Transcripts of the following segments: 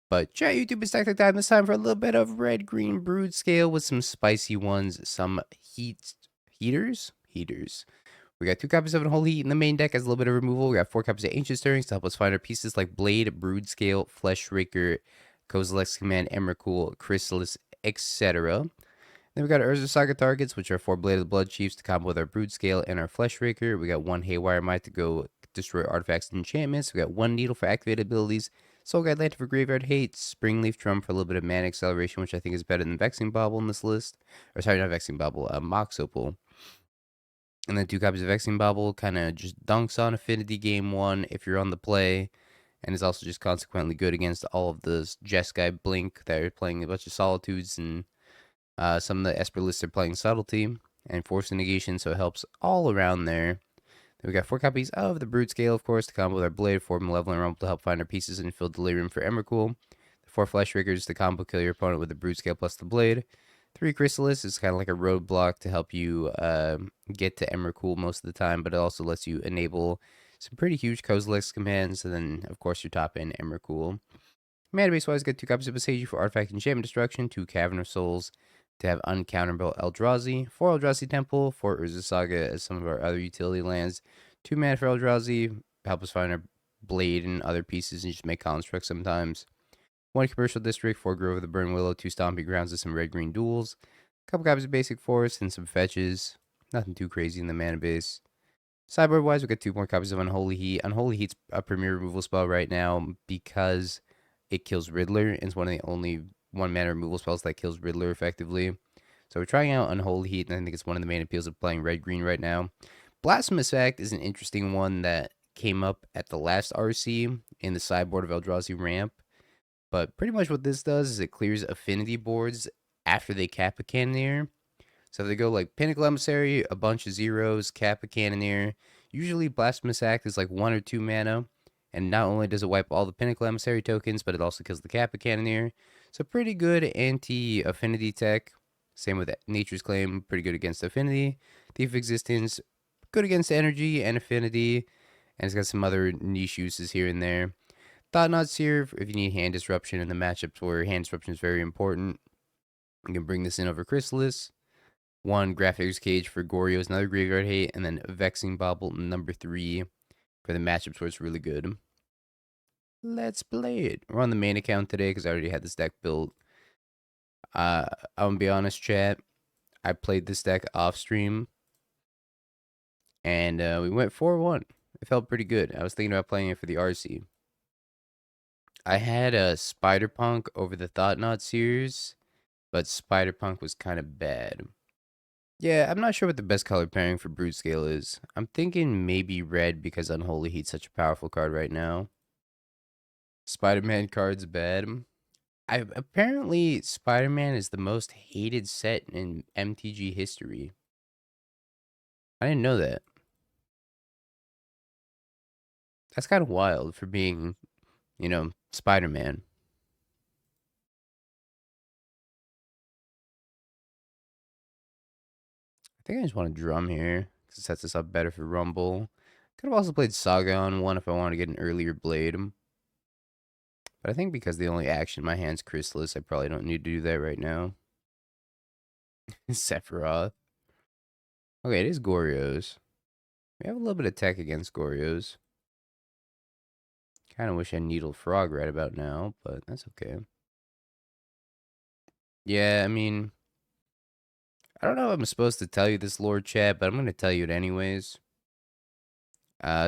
But chat YouTube is tactic time. This time for a little bit of red-green Broodscale with some spicy ones, some heaters. We got 2 copies of Unholy in the main deck as a little bit of removal. We got 4 copies of Ancient Stirrings to help us find our pieces like Blade, Broodscale, Fleshraker, Kozilek's Command, Emrakul, Chrysalis, etc. Then we got Urza Saga targets, which are 4 Blade of the Blood Chiefs to combo with our Broodscale and our Fleshraker. We got 1 Haywire Might to go destroy artifacts and enchantments. We got 1 Needle for activated abilities. Soul Guide Lantern for Graveyard Hate. Springleaf Drum for a little bit of mana acceleration, which I think is better than Vexing Bauble in this list. Or sorry, not Vexing Bauble, Mox Opal. And then 2 copies of Vexing Bauble kind of just dunks on Affinity game 1 if you're on the play. And is also just consequently good against all of the Jeskai Blink that are playing a bunch of Solitudes, and some of the Esper lists are playing Subtlety and Force Negation, so it helps all around there. Then we got 4 copies of the Broodscale, of course, to combo with our Blade, 4 Malevolent Rumble to help find our pieces and fill Delirium for Emrakul. 4 Fleshrakers to combo kill your opponent with the Broodscale plus the Blade. 3 Chrysalis is kind of like a roadblock to help you get to Emrakul most of the time, but it also lets you enable some pretty huge Kozilek's commands, and then, of course, your top end Emrakul. Mana base wise, got 2 copies of Asagi for Artifact Enchantment Destruction, 2 Cavern of Souls to have uncounterable Eldrazi, 4 Eldrazi Temple, 4 Urza Saga as some of our other utility lands, 2 mana for Eldrazi, help us find our Blade and other pieces and just make constructs sometimes. 1 Commercial District, 4 Grove of the Burn Willow, 2 Stomping Grounds and some red-green duels, a couple copies of Basic Forest and some fetches, nothing too crazy in the mana base. Sideboard wise, we got 2 more copies of Unholy Heat. Unholy Heat's a premier removal spell right now because it kills Riddler, and it's one of the only 1 mana removal spells that kills Riddler effectively. So we're trying out Unholy Heat, and I think it's one of the main appeals of playing red-green right now. Blasphemous Act is an interesting one that came up at the last RC in the sideboard of Eldrazi Ramp. But pretty much what this does is it clears affinity boards after they cap a Cannoneer. So if they go like Pinnacle Emissary, a bunch of zeros, cap a Cannoneer. Usually Blasphemous Act is like 1 or 2 mana. And not only does it wipe all the Pinnacle Emissary tokens, but it also kills the Kappa Cannoneer. So pretty good anti-affinity tech. Same with Nature's Claim, pretty good against affinity. Thief of Existence, good against energy and affinity. And it's got some other niche uses here and there. Thought Knot's here if you need hand disruption in the matchups where hand disruption is very important. You can bring this in over Chrysalis. 1 Graphics Cage for Goryo's another Graveyard Hate, and then Vexing Bauble number 3 for the matchups where it's really good. Let's play it. We're on the main account today because I already had this deck built. I'm gonna be honest, chat. I played this deck off stream, and we went 4-1. It felt pretty good. I was thinking about playing it for the RC. I had a Spider-Punk over the Thought Knot series, but Spider-Punk was kind of bad. Yeah, I'm not sure what the best color pairing for Broodscale is. I'm thinking maybe red because Unholy Heat's such a powerful card right now. Spider-Man card's bad. Apparently Spider-Man is the most hated set in MTG history. I didn't know that. That's kind of wild for being, Spider-Man. I think I just want to drum here because it sets us up better for Rumble. Could have also played Saga on 1 if I wanted to get an earlier Blade. But I think because the only action in my hand's Chrysalis, I probably don't need to do that right now. Sephiroth. Okay, it is Goryo's. We have a little bit of tech against Goryo's. Kind of wish I Needle Frog right about now, but that's okay. Yeah, I mean, I don't know if I'm supposed to tell you this, Lord Chat, but I'm going to tell you it anyways.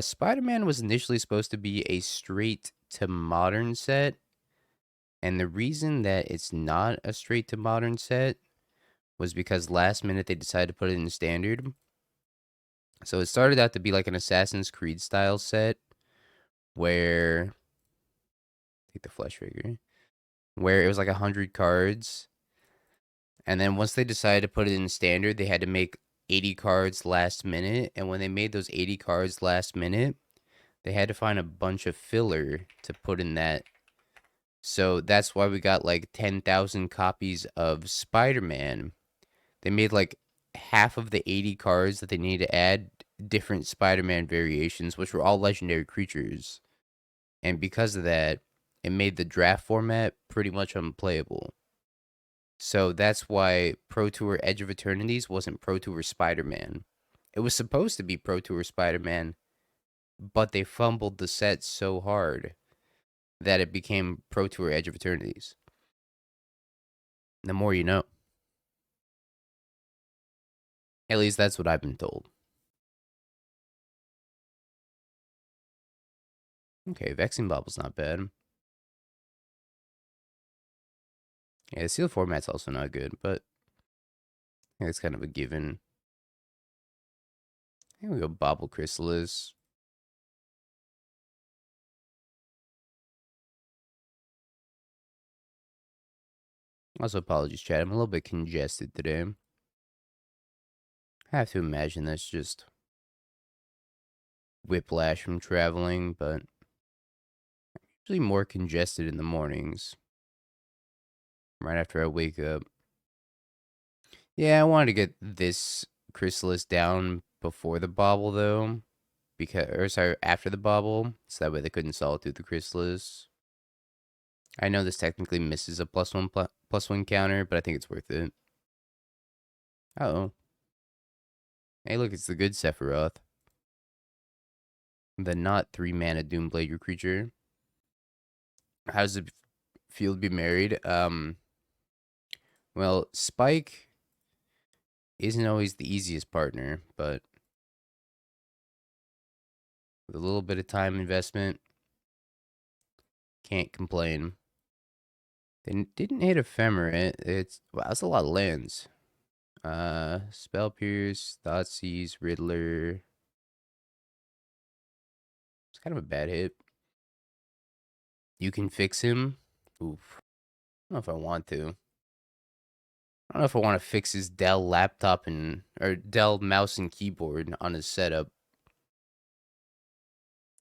Spider-Man was initially supposed to be a straight to modern set, and the reason that it's not a straight to modern set was because last minute they decided to put it in standard. So it started out to be like an Assassin's Creed style set where take the Fleshraker, where it was like 100 cards. And then once they decided to put it in standard, they had to make 80 cards last minute. And when they made those 80 cards last minute, they had to find a bunch of filler to put in that. So that's why we got like 10,000 copies of Spider-Man. They made like half of the 80 cards that they needed to add different Spider-Man variations, which were all legendary creatures. And because of that, it made the draft format pretty much unplayable. So that's why Pro Tour Edge of Eternities wasn't Pro Tour Spider-Man. It was supposed to be Pro Tour Spider-Man, but they fumbled the set so hard that it became Pro Tour Edge of Eternities. The more you know. At least that's what I've been told. Okay, Vexing Bubble's not bad. Yeah, the seal format's also not good, but I think it's kind of a given. Here we go, Bobble Chrysalis. Also, apologies, chat. I'm a little bit congested today. I have to imagine that's just whiplash from traveling, but usually more congested in the mornings, right after I wake up. Yeah, I wanted to get this Chrysalis down before the bobble, though. After the bobble, so that way they couldn't solve through the Chrysalis. I know this technically misses a +1 counter, but I think it's worth it. Uh-oh. Hey, look, it's the good Sephiroth. The not 3-mana Doomblade your creature. How does it feel to be married? Well, Spike isn't always the easiest partner, but with a little bit of time investment, can't complain. They didn't hit Ephemerate. Wow, that's a lot of lands. Spell Pierce, Thoughtseize, Riddler. It's kind of a bad hit. You can fix him. Oof. I don't know if I want to. I don't know if I want to fix his Dell laptop or Dell mouse and keyboard on his setup.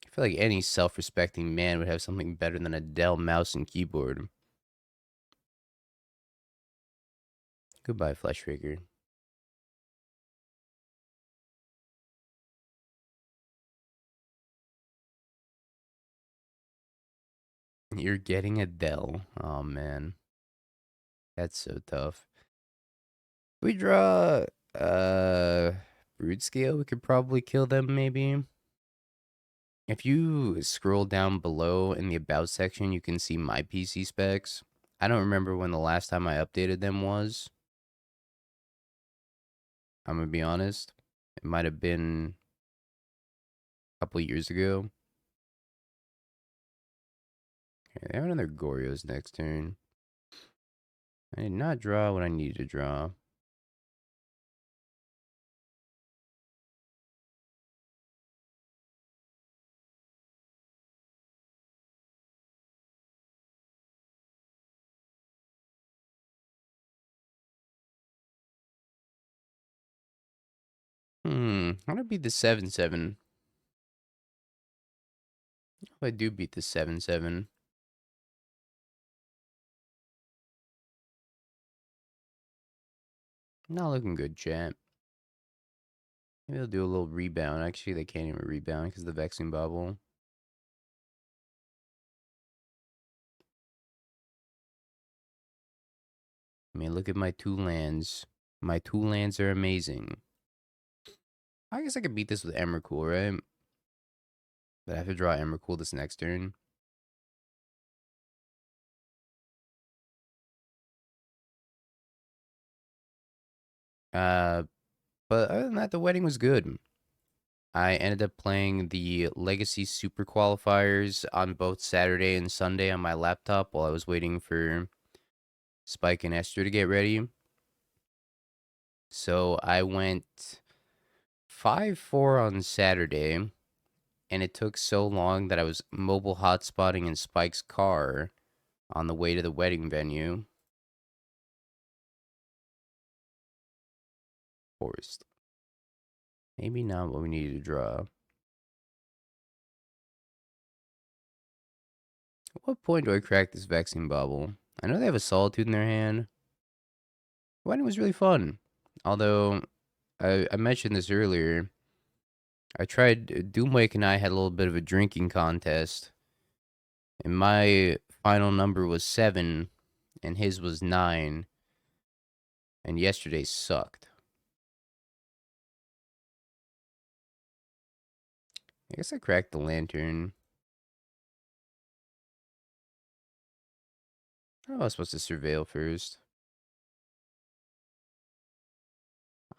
I feel like any self-respecting man would have something better than a Dell mouse and keyboard. Goodbye, Fleshraker. You're getting a Dell. Oh, man. That's so tough. If we draw Broodscale, we could probably kill them, maybe. If you scroll down below in the About section, you can see my PC specs. I don't remember when the last time I updated them was. I'm going to be honest. It might have been a couple years ago. Okay, they have another Goryo's next turn. I did not draw what I needed to draw. How do I beat the 7/7? If I do beat the 7/7. Not looking good, chat. Maybe they'll do a little rebound. Actually, they can't even rebound because of the Vexing Bubble. I mean, look at my 2 lands. My 2 lands are amazing. I guess I could beat this with Emrakul, right? But I have to draw Emrakul this next turn. But other than that, the wedding was good. I ended up playing the Legacy Super Qualifiers on both Saturday and Sunday on my laptop while I was waiting for Spike and Esther to get ready. So I went 5-4 on Saturday, and it took so long that I was mobile hotspotting in Spike's car on the way to the wedding venue. Forced. Maybe not what we needed to draw. At what point do I crack this Vexing Bubble? I know they have a Solitude in their hand. The wedding was really fun. Although, I mentioned this earlier. I tried, Doomwake and I had a little bit of a drinking contest. And my final number was 7, and his was 9, and yesterday sucked. I guess I cracked the lantern. Oh, I was supposed to surveil first.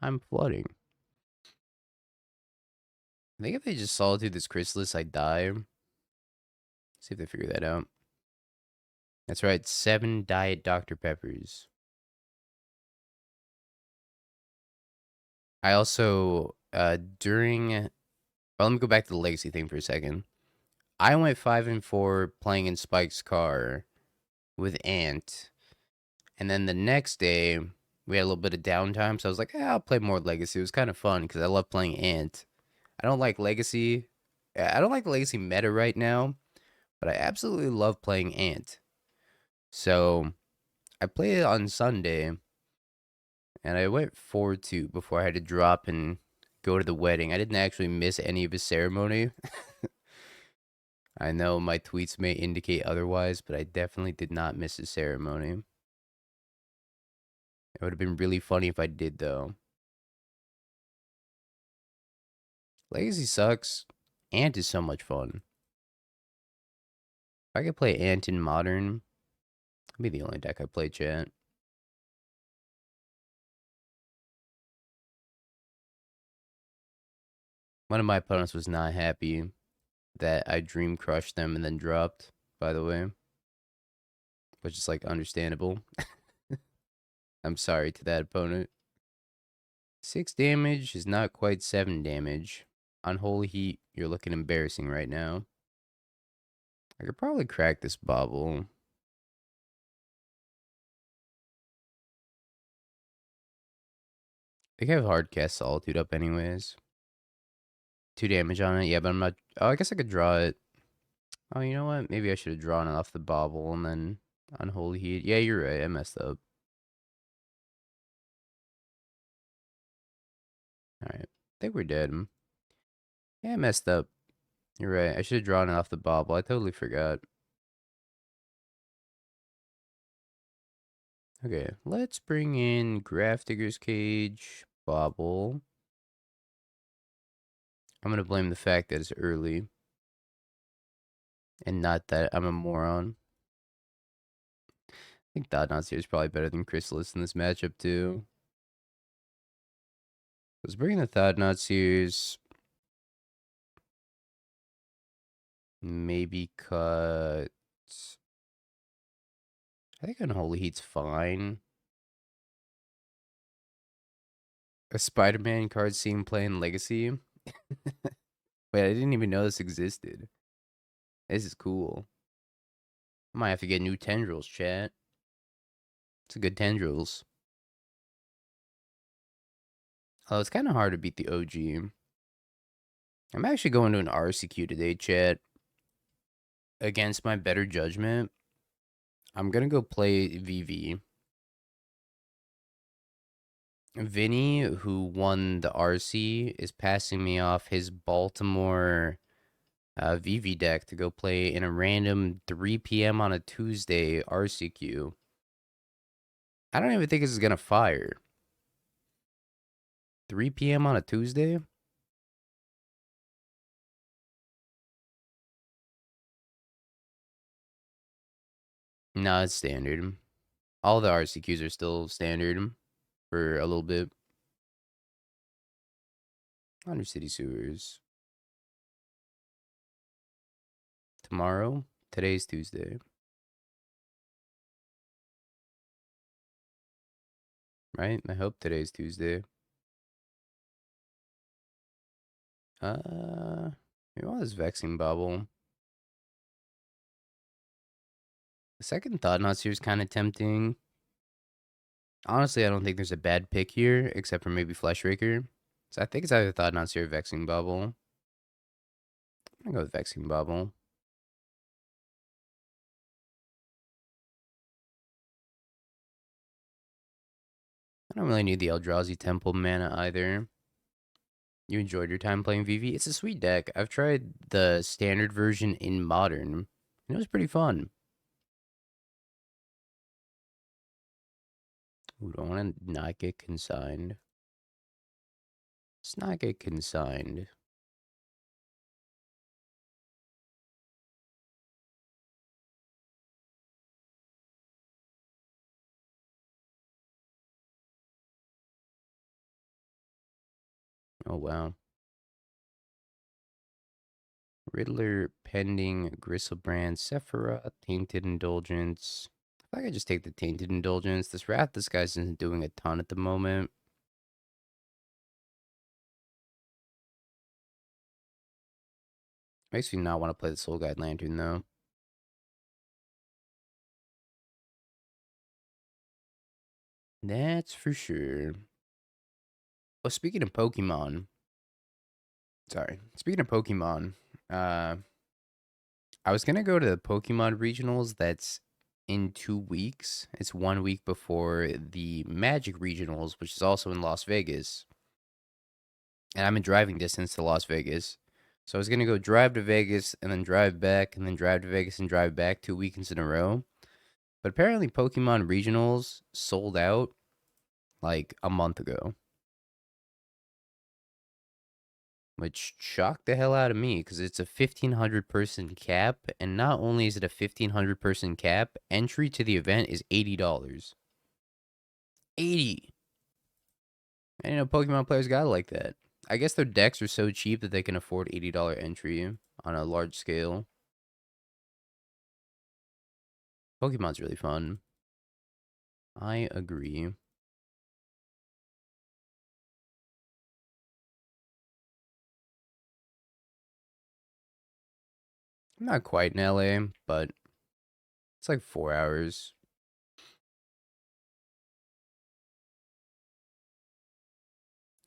I'm flooding. I think if they just solitude this chrysalis, I die. See if they figure that out. That's right, 7 Diet Dr. Peppers. I also, during... Well, let me go back to the legacy thing for a second. I went 5-4 playing in Spike's car with Ant. And then the next day, we had a little bit of downtime. So I was like, I'll play more Legacy. It was kind of fun because I love playing Ant. I don't like Legacy. I don't like the Legacy meta right now. But I absolutely love playing Ant. So I played it on Sunday. And I went 4-2 before I had to drop and go to the wedding. I didn't actually miss any of his ceremony. I know my tweets may indicate otherwise, but I definitely did not miss his ceremony. It would have been really funny if I did, though. Legacy sucks. Ant is so much fun. If I could play Ant in Modern, it'd be the only deck I play, chat. One of my opponents was not happy that I dream crushed them and then dropped, by the way. Which is, like, understandable. I'm sorry to that opponent. 6 damage is not quite 7 damage. Unholy Heat, you're looking embarrassing right now. I could probably crack this bobble. I think I have hard cast Solitude up anyways. 2 damage on it, yeah, but I'm not... Oh, I guess I could draw it. Oh, you know what? Maybe I should have drawn it off the bobble and then Unholy Heat. Yeah, you're right. I messed up. Alright. I think we're dead. Yeah, I messed up. You're right. I should have drawn it off the bobble. I totally forgot. Okay, let's bring in Grafdigger's Cage, bobble. I'm gonna blame the fact that it's early. And not that I'm a moron. I think Thought-Knot Seer is probably better than Chrysalis in this matchup, too. Let's bring in the Thought-Knot Seers. Maybe cut... I think Unholy Heat's fine. A Spider-Man card seen playing Legacy? Wait, I didn't even know this existed. This is cool. I might have to get new tendrils, chat. It's a good tendrils. Oh, it's kind of hard to beat the OG. I'm actually going to an RCQ today, chat. Against my better judgment, I'm going to go play VV. Vinny, who won the RC, is passing me off his Baltimore VV deck to go play in a random 3 p.m. on a Tuesday RCQ. I don't even think this is going to fire. 3 p.m. on a Tuesday? No, it's standard. All the RCQs are still standard for a little bit. Undercity Sewers. Tomorrow? Today's Tuesday. Right? I hope today's Tuesday. Maybe I'll just Vexing Bubble. The second Thought-Knot Seer is kind of tempting. Honestly, I don't think there's a bad pick here, except for maybe Fleshraker. So I think it's either Thought-Knot Seer or Vexing Bubble. I'm gonna go with Vexing Bubble. I don't really need the Eldrazi Temple mana either. You enjoyed your time playing VV? It's a sweet deck. I've tried the standard version in Modern, and it was pretty fun. Ooh, don't want to not get consigned. Let's not get consigned. Oh, wow. Riddler, pending, Gristlebrand, Sephiroth, Tainted Indulgence. If I could just take the Tainted Indulgence. This Wrath Disguise isn't doing a ton at the moment. Makes me not want to play the Soul Guide Lantern, though. That's for sure. Oh, speaking of Pokemon. Sorry. Speaking of Pokemon, I was gonna go to the Pokemon regionals that's in 2 weeks. It's 1 week before the Magic regionals, which is also in Las Vegas. And I'm in driving distance to Las Vegas. So I was gonna go drive to Vegas and then drive back and then drive to Vegas and drive back 2 weekends in a row. But apparently Pokemon regionals sold out like a month ago. Which shocked the hell out of me because it's a 1,500 person cap. And not only is it a 1,500 person cap, entry to the event is $80. 80. I didn't know Pokemon players got it like that. I guess their decks are so cheap that they can afford $80 entry on a large scale. Pokemon's really fun. I agree. I'm not quite in LA, but it's like 4 hours.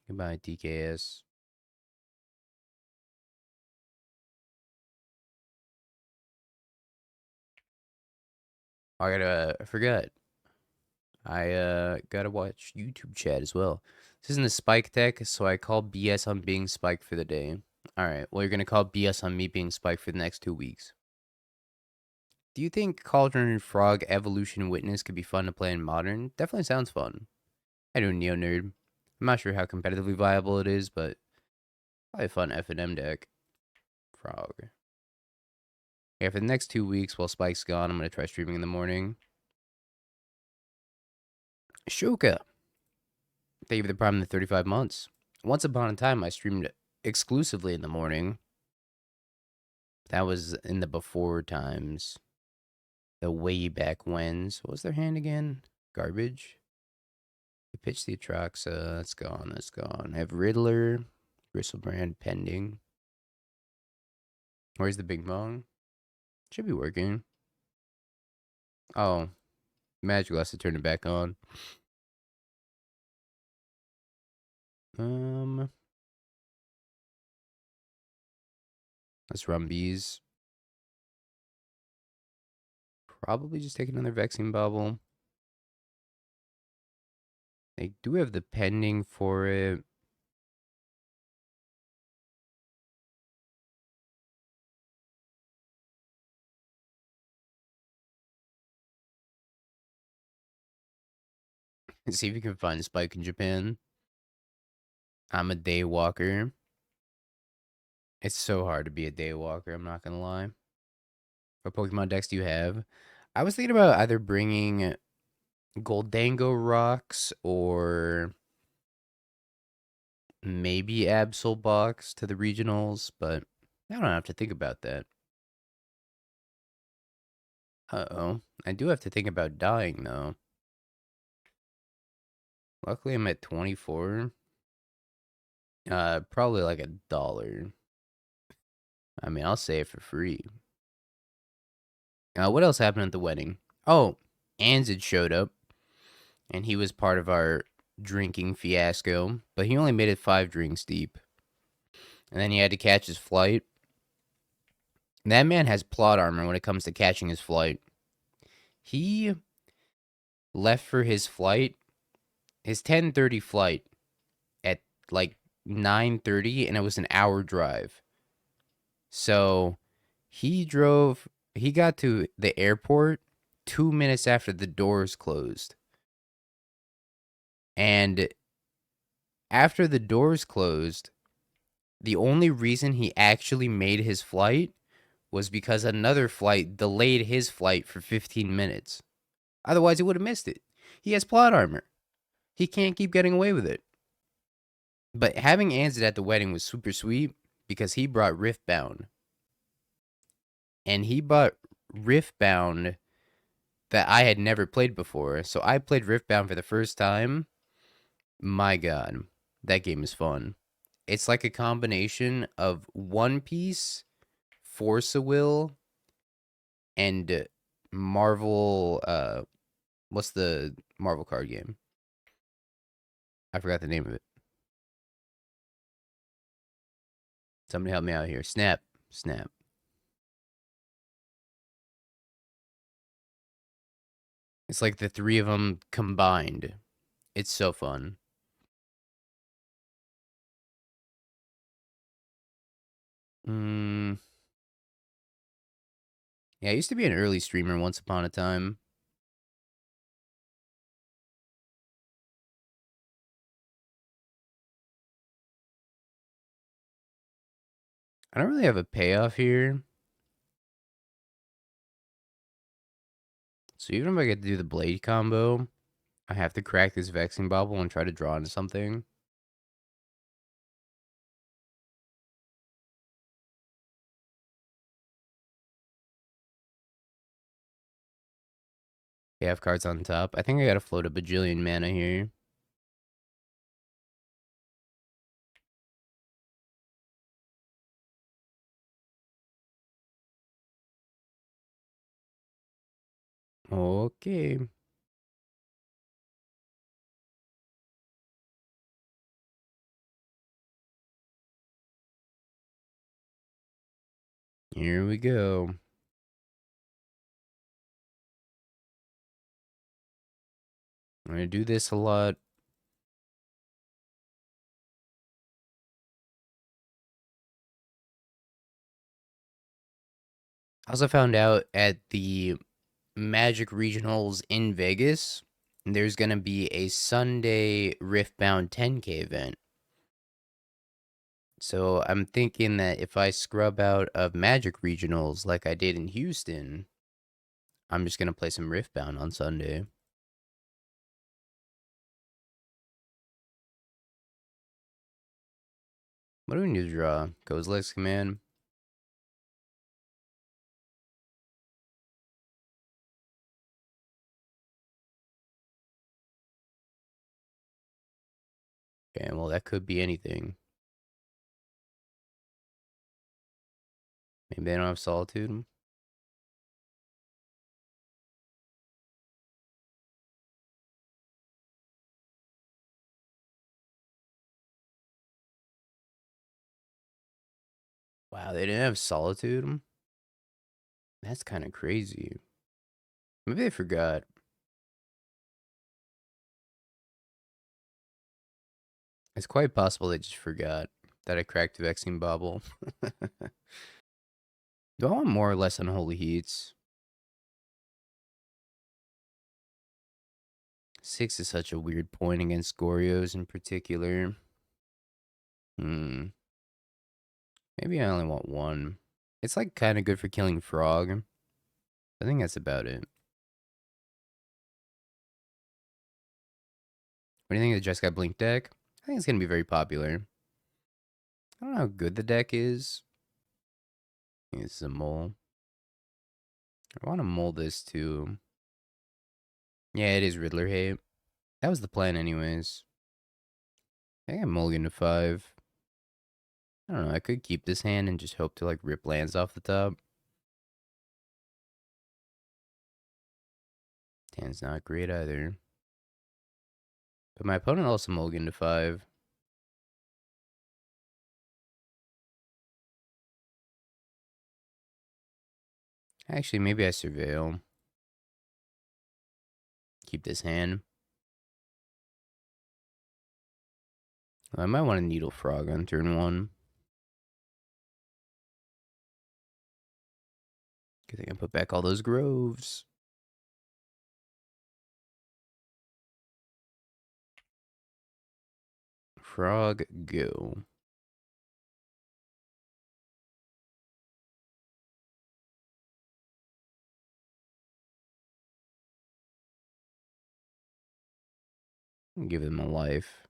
Goodbye, DKS. I forgot. I gotta watch YouTube chat as well. This isn't a spike tech, so I call BS on being spiked for the day. Alright, well, you're gonna call BS on me being spiked for the next 2 weeks. Do you think Cauldron and Frog Evolution Witness could be fun to play in Modern? Definitely sounds fun. I do Neo Nerd. I'm not sure how competitively viable it is, but probably a fun F&M deck. Frog. Yeah, for the next 2 weeks while Spike's gone, I'm gonna try streaming in the morning. Shuka. Thank you for the Prime in the 35 months. Once upon a time, I streamed exclusively in the morning. That was in the before times. The way back whens. What was their hand again? Garbage? They pitched the Atraxa. That's gone. That's gone. I have Riddler. Bristlebrand pending. Where's the Big Bong? Should be working. Oh. Magical has to turn it back on. Let's run bees. Probably just take another Vexing Bubble. They do have the pending for it. See if you can find Spike in Japan. I'm a day walker. It's so hard to be a day walker, I'm not gonna lie. What Pokemon decks do you have? I was thinking about either bringing Goldango rocks or maybe Absol Box to the regionals, but I don't have to think about that. Uh-oh. I do have to think about dying, though. Luckily, I'm at 24. Probably like $1. I mean, I'll say it for free. What else happened at the wedding? Oh, Anzid showed up, and he was part of our drinking fiasco, but he only made it 5 drinks deep. And then he had to catch his flight. That man has plot armor when it comes to catching his flight. He left for his flight, his 10:30 flight at like 9:30, and it was an hour drive. So he got to the airport 2 minutes after the doors closed. And after the doors closed, the only reason he actually made his flight was because another flight delayed his flight for 15 minutes. Otherwise, he would have missed it. He has plot armor. He can't keep getting away with it. But having Anzid at the wedding was super sweet because he brought Riftbound. And he brought Riftbound that I had never played before. So I played Riftbound for the first time. My God, that game is fun. It's like a combination of One Piece, Force of Will, and Marvel. What's the Marvel card game? I forgot the name of it. Somebody help me out here. Snap. Snap. It's like the three of them combined. It's so fun. Mm, yeah, I used to be an early streamer once upon a time. I don't really have a payoff here. So even if I get to do the blade combo, I have to crack this vexing bubble and try to draw into something. They have cards on top. I think I gotta float a bajillion mana here. Okay. Here we go. I'm gonna do this a lot. I also found out at the Magic Regionals in Vegas, there's gonna be a Sunday Riftbound 10K event. So I'm thinking that if I scrub out of Magic Regionals like I did in Houston, I'm just gonna play some Riftbound on Sunday. What do we need to draw? Goes Lex Command. Okay, well that could be anything. Maybe they don't have Solitude. Wow, they didn't have Solitude? That's kind of crazy. Maybe they forgot. It's quite possible they just forgot that I cracked the Vexing Bobble. Do I want more or less Unholy Heats? 6 is such a weird point against Gorios in particular. Maybe I only want 1. It's like kind of good for killing Frog. I think that's about it. What do you think of the Just Got Blink deck? I think it's going to be very popular. I don't know how good the deck is. I think this is a mole. I want to mold this too. Yeah, it is Riddler hate. That was the plan anyways. I think I mulligan to 5. I don't know, I could keep this hand and just hope to like rip lands off the top. Hand's not great either. But my opponent also mulliganed to 5. Actually, maybe I surveil. Keep this hand. I might want to Needle Frog on turn 1. Good thing I put back all those groves. Frog go. Give them a life.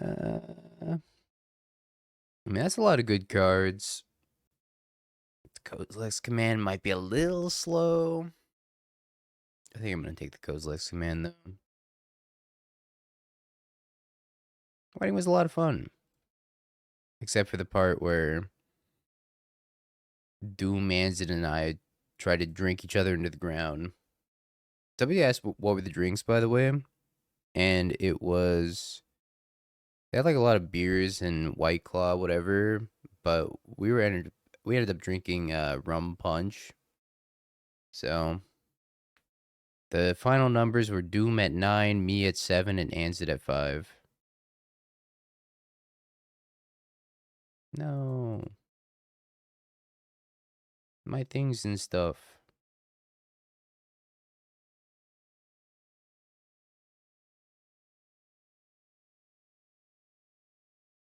I mean, that's a lot of good cards. The Kozilek's command might be a little slow. I think I'm going to take the Kozilek's command, though. Fighting was a lot of fun. Except for the part where Doom, Manzit, and I tried to drink each other into the ground. Somebody asked what were the drinks, by the way. And it was... They had like a lot of beers and White Claw, whatever. But we ended up drinking rum punch. So the final numbers were Doom at 9, me at 7, and Anzit at 5. No. My things and stuff.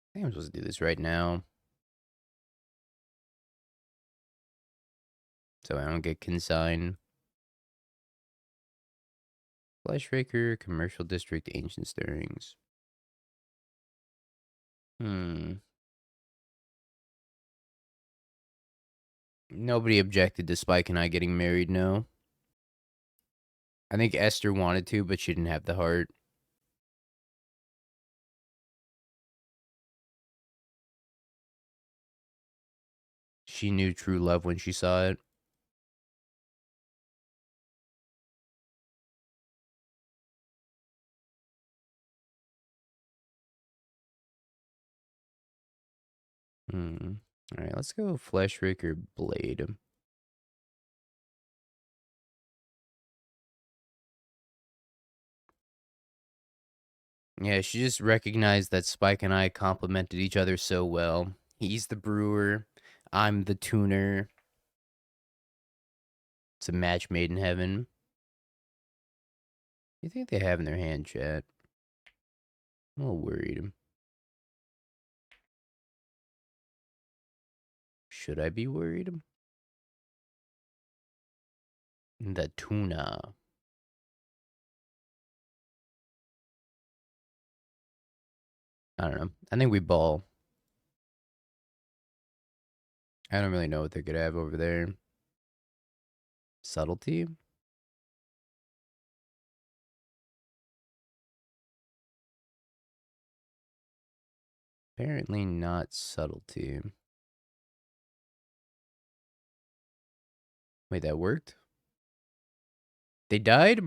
I think I'm supposed to do this right now. So I don't get consigned. Fleshraker, Commercial District, Ancient Stirrings. Nobody objected to Spike and I getting married, no. I think Esther wanted to, but she didn't have the heart. She knew true love when she saw it. Alright, let's go Fleshraker Blade. Yeah, she just recognized that Spike and I complemented each other so well. He's the brewer, I'm the tuner. It's a match made in heaven. You think they have in their hand, chat? I'm a little worried. Should I be worried? The tuna. I don't know. I think we ball. I don't really know what they could have over there. Subtlety? Apparently not subtlety. Wait, that worked? They died?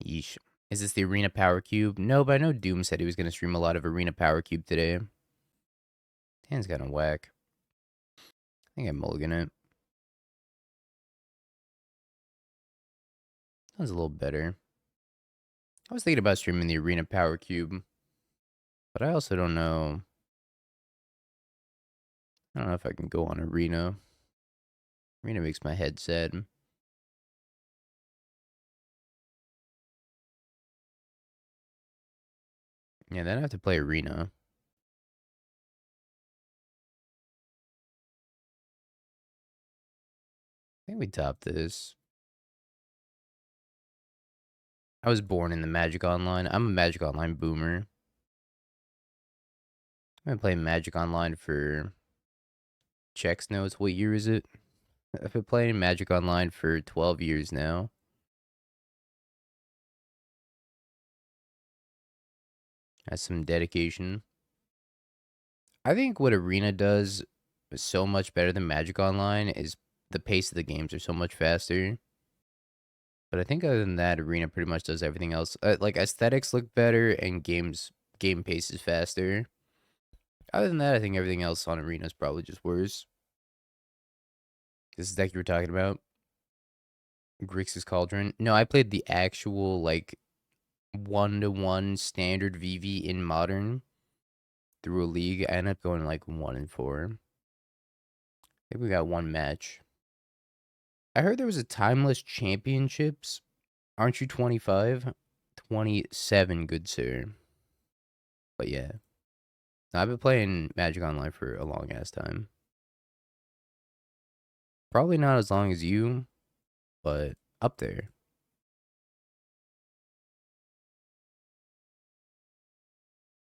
Yeesh. Is this the Arena Power Cube? No, but I know Doom said he was going to stream a lot of Arena Power Cube today. Hand's kind of whack. I think I'm mulligan it. That was a little better. I was thinking about streaming the Arena Power Cube. But I also don't know. I don't know if I can go on Arena. Arena makes my head sad. Yeah, then I have to play Arena. I think we top this. I was born in the Magic Online. I'm a Magic Online boomer. I've been playing Magic Online for... Checks knows what year is it? I've been playing Magic Online for 12 years now. That's some dedication. I think what Arena does so much better than Magic Online is the pace of the games are so much faster. But I think other than that, Arena pretty much does everything else. Like aesthetics look better and game pace is faster. Other than that, I think everything else on Arena is probably just worse. This is deck you were talking about? Grixis Cauldron. No, I played the actual like 1-to-1 standard VV in Modern through a league. I ended up going like 1-4. I think we got one match. I heard there was a Timeless Championships. Aren't you 25? 27, good sir. But yeah, I've been playing Magic Online for a long ass time. Probably not as long as you, but up there.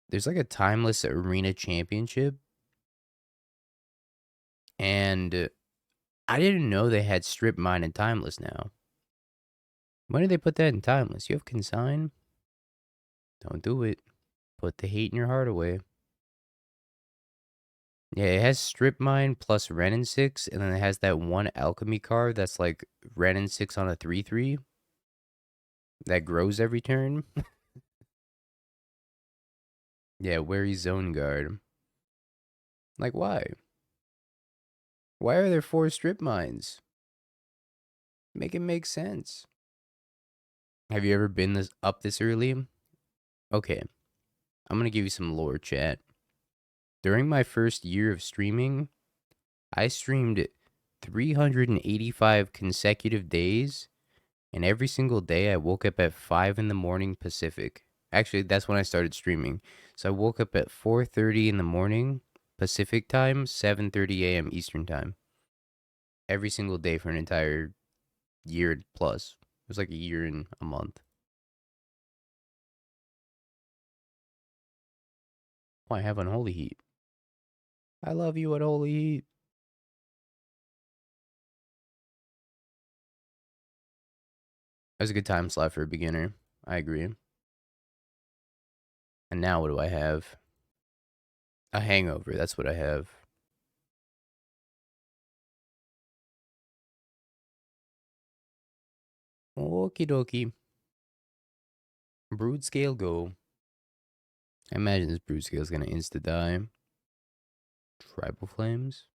There's like a timeless arena championship, and I didn't know they had strip mine and timeless now. When did they put that in timeless? You have consign? Don't do it. Put the hate in your heart away. Yeah, it has strip mine plus Ren and 6, and then it has that one alchemy card that's like Ren and 6 on a 3/3 that grows every turn. Yeah, Wary Zone Guard. Like, why? Why are there 4 strip mines? Make it make sense. Have you ever been up this early? Okay, I'm gonna give you some lore, chat. During my first year of streaming, I streamed 385 consecutive days, and every single day I woke up at 5 in the morning Pacific. Actually, that's when I started streaming. So I woke up at 4:30 in the morning Pacific time, 7:30 a.m. Eastern time. Every single day for an entire year plus. It was like a year and a month. Oh, I have Unholy Heat. I love you, Unholy Heat. That was a good time slot for a beginner. I agree. And now what do I have? A hangover. That's what I have. Okie dokie. Broodscale go. I imagine this Broodscale is going to insta-die. Tribal Flames.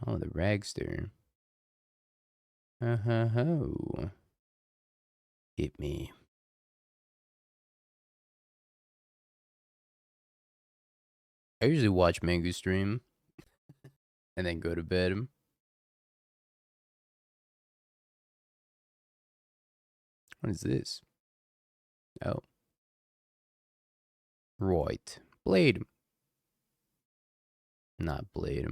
Oh, the Ragster. Ho. Hit me. I usually watch Mangu stream and then go to bed. What is this? Oh. Right. Blade. Not Blade.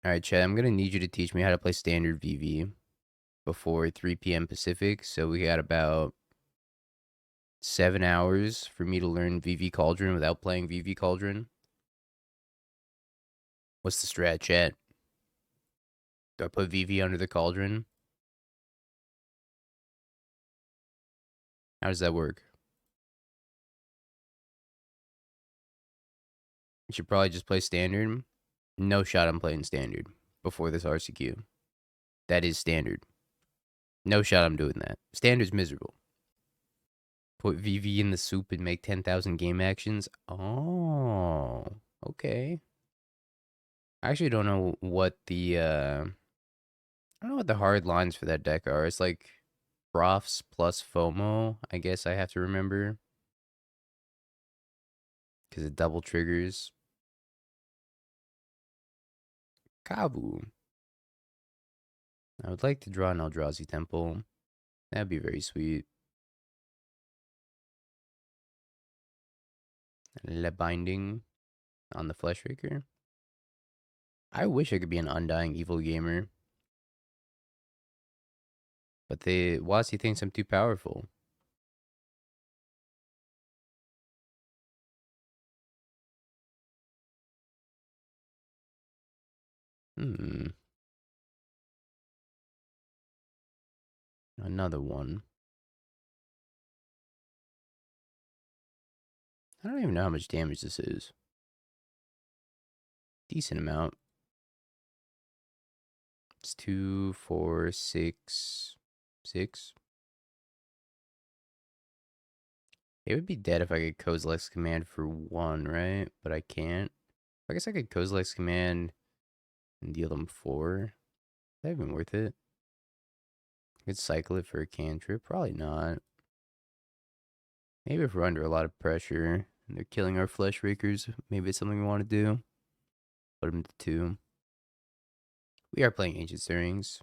Alright, Chad, I'm going to need you to teach me how to play standard VV before 3 p.m. Pacific. So we got about 7 hours for me to learn VV Cauldron without playing VV Cauldron. What's the strat, chat? Do I put VV under the Cauldron? How does that work? You should probably just play standard. No shot I'm playing standard before this RCQ. That is standard. No shot I'm doing that. Standard's miserable. Put VV in the soup and make 10,000 game actions. Oh, okay. I actually don't know what the I don't know what the hard lines for that deck are. It's like profs plus FOMO. I guess I have to remember because it double triggers. Kabu. I would like to draw an Eldrazi Temple. That'd be very sweet. Le Binding on the Fleshraker. I wish I could be an Undying Evil gamer. But Wasi thinks I'm too powerful. Another one. I don't even know how much damage this is. Decent amount. It's 2, 4, 6, 6. It would be dead if I could Kozilek's Command for 1, right? But I can't. I guess I could Kozilek's Command and deal them 4. That'd been worth it. I could cycle it for a cantrip. Probably not. Maybe if we're under a lot of pressure and they're killing our flesh rakers, maybe it's something we want to do. Put them to 2. We are playing Ancient Stirrings.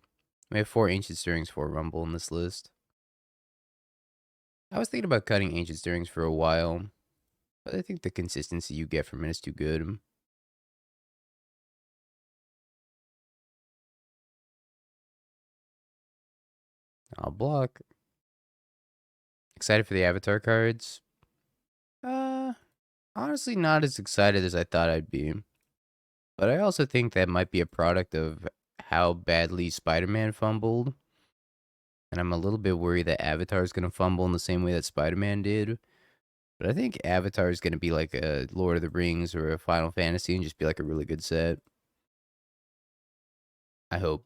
We have 4 Ancient Stirrings, 4 Rumble in this list. I was thinking about cutting Ancient Stirrings for a while, but I think the consistency you get from it is too good. I'll block. Excited for the Avatar cards? Uh, Honestly, not as excited as I thought I'd be. But I also think that might be a product of how badly Spider-Man fumbled. And I'm a little bit worried that Avatar is going to fumble in the same way that Spider-Man did. But I think Avatar is going to be like a Lord of the Rings or a Final Fantasy and just be like a really good set. I hope.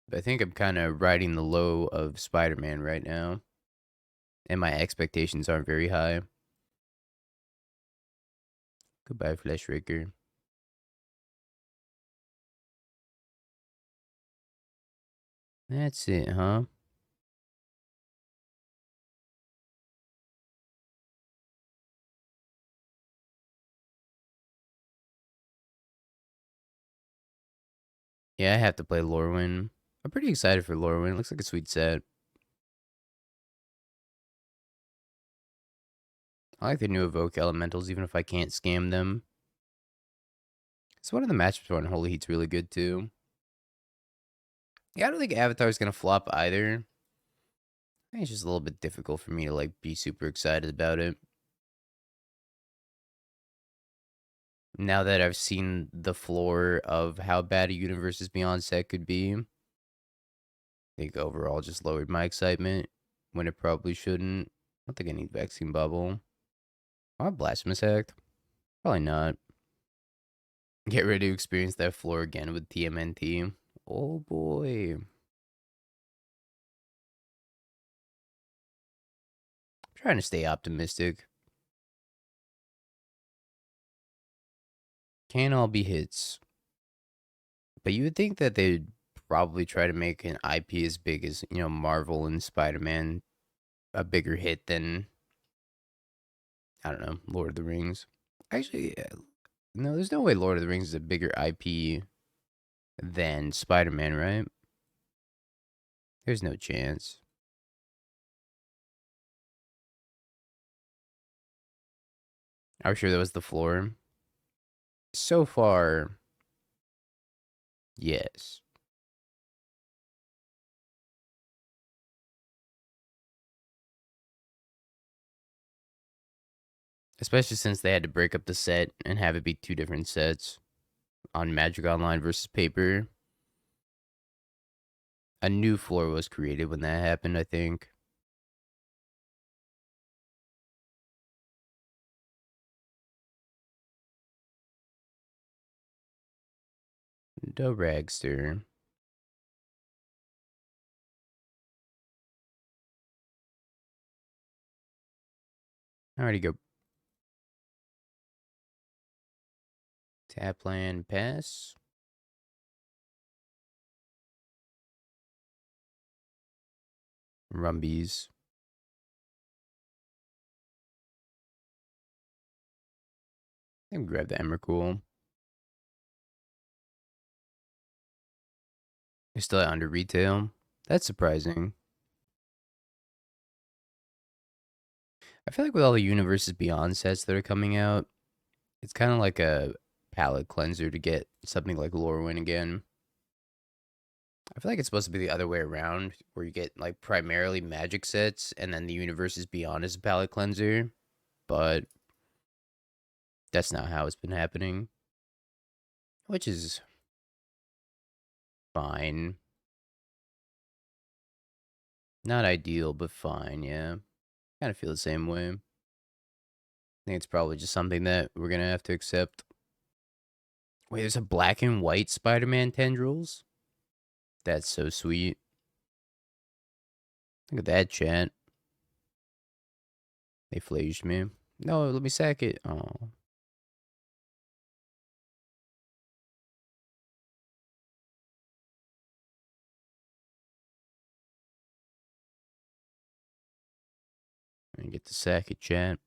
But I think I'm kind of riding the low of Spider-Man right now. And my expectations aren't very high. Goodbye, Flesh Raker. That's it, huh? Yeah, I have to play Lorwyn. I'm pretty excited for Lorwyn. It looks like a sweet set. I like the new Evoke Elementals, even if I can't scam them. It's one of the matchups for Unholy Heat's really good, too. Yeah, I don't think Avatar's gonna flop either. I think it's just a little bit difficult for me to, like, be super excited about it. Now that I've seen the floor of how bad a Universes Beyond set could be, I think overall just lowered my excitement when it probably shouldn't. I don't think I need Vaccine Bubble. I want Blasphemous Act. Probably not. Get ready to experience that floor again with TMNT. Oh boy. I'm trying to stay optimistic. Can't all be hits. But you would think that they'd probably try to make an IP as big as, Marvel and Spider-Man a bigger hit than, I don't know, Lord of the Rings. Actually, no, there's no way Lord of the Rings is a bigger IP than Spider-Man, right? There's no chance. I'm sure that was the floor. So far, yes. Especially since they had to break up the set and have it be 2 different sets on Magic Online versus paper. A new floor was created when that happened, I think. The Ragster. Alrighty, go. Tap land, pass. Rumbies. And grab the Emrakul. You're still under retail. That's surprising. I feel like with all the Universes Beyond sets that are coming out, it's kind of like a palate cleanser to get something like Lorwyn again. I feel like it's supposed to be the other way around, where you get like primarily Magic sets, and then the Universes Beyond is a palate cleanser. But that's not how it's been happening, which is fine. Not ideal, but fine, yeah. Kind of feel the same way. I think it's probably just something that we're gonna have to accept. Wait, there's a black and white Spider-Man tendrils? That's so sweet. Look at that, chat. They flaged me. No, let me sack it. Oh. I get to sack it, chat.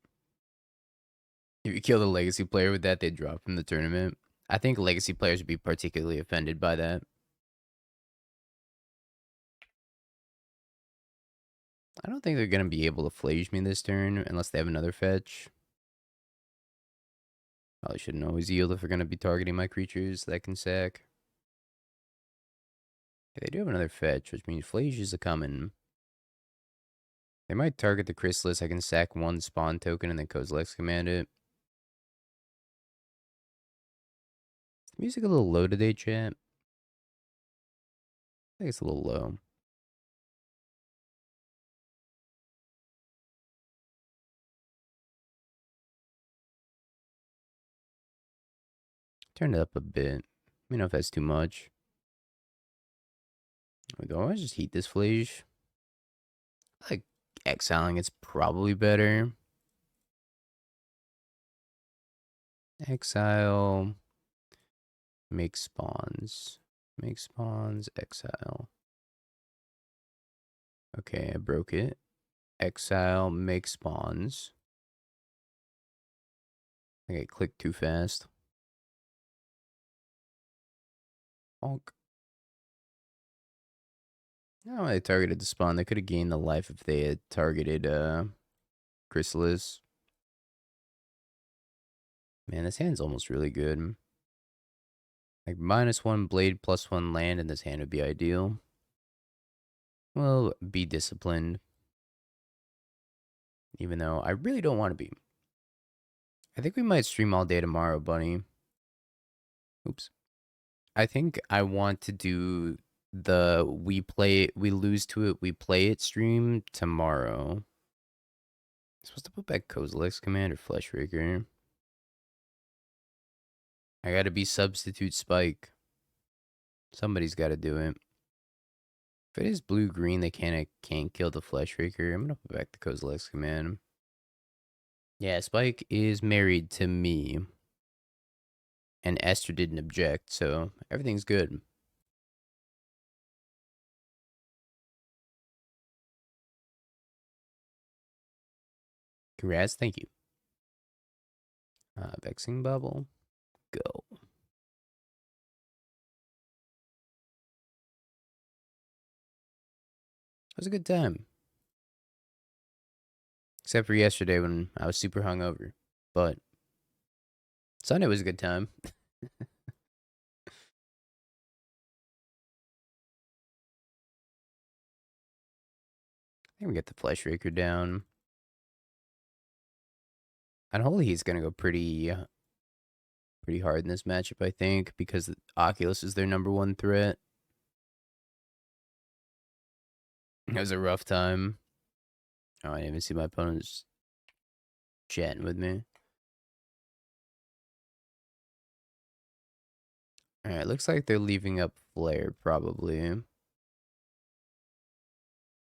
If you kill the legacy player with that, they drop from the tournament. I think legacy players would be particularly offended by that. I don't think they're going to be able to flage me this turn unless they have another fetch. Probably shouldn't always yield if they're going to be targeting my creatures that can sack. Okay, they do have another fetch, which means flage is a coming. They might target the Chrysalis. I can sack one spawn token and then Kozilek's command it. Is the music a little low today, chat? I think it's a little low. Turn it up a bit. Let me know if that's too much. There we go. I just heat this flage. I like exiling. It's probably better. Exile. Make spawns. Make spawns. Exile. Okay, I broke it. Exile. Make spawns. I think I clicked too fast. Bonk. No, they targeted the spawn. They could have gained the life if they had targeted Chrysalis. Man, this hand's almost really good. Like -1 blade, +1 land, and this hand would be ideal. Well, be disciplined. Even though I really don't want to be. I think we might stream all day tomorrow, Bunny. Oops. I think I want to do the we lose to it, we play it stream tomorrow. I'm supposed to put back Kozilek's command or Fleshraker. I gotta be substitute Spike. Somebody's gotta do it. If it is blue-green, they can't kill the Fleshraker. I'm gonna put back the Kozilek's command. Yeah, Spike is married to me. And Esther didn't object, so everything's good. Congrats, thank you. Vexing Bubble, go. It was a good time. Except for yesterday when I was super hungover. But Sunday was a good time. I think we get the Fleshraker down. Unholy he's gonna go pretty hard in this matchup, I think, because Oculus is their #1 threat. It was a rough time. Oh, I didn't even see my opponents chatting with me. Alright, looks like they're leaving up Flare, probably.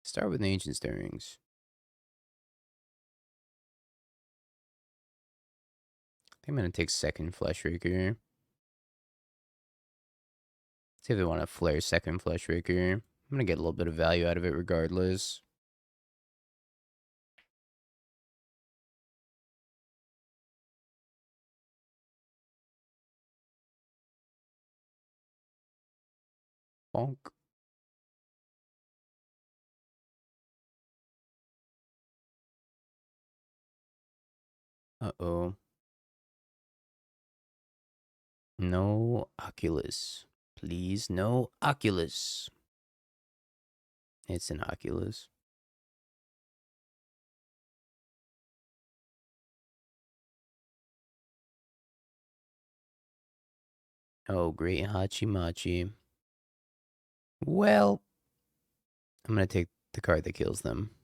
Start with Ancient Stirrings. I think I'm gonna take second Fleshraker. See if they want to flare second Fleshraker. I'm gonna get a little bit of value out of it regardless. Bonk. Uh-oh. No Oculus. Please, no Oculus. It's an Oculus. Oh, great Hachimachi. Well, I'm gonna take the card that kills them.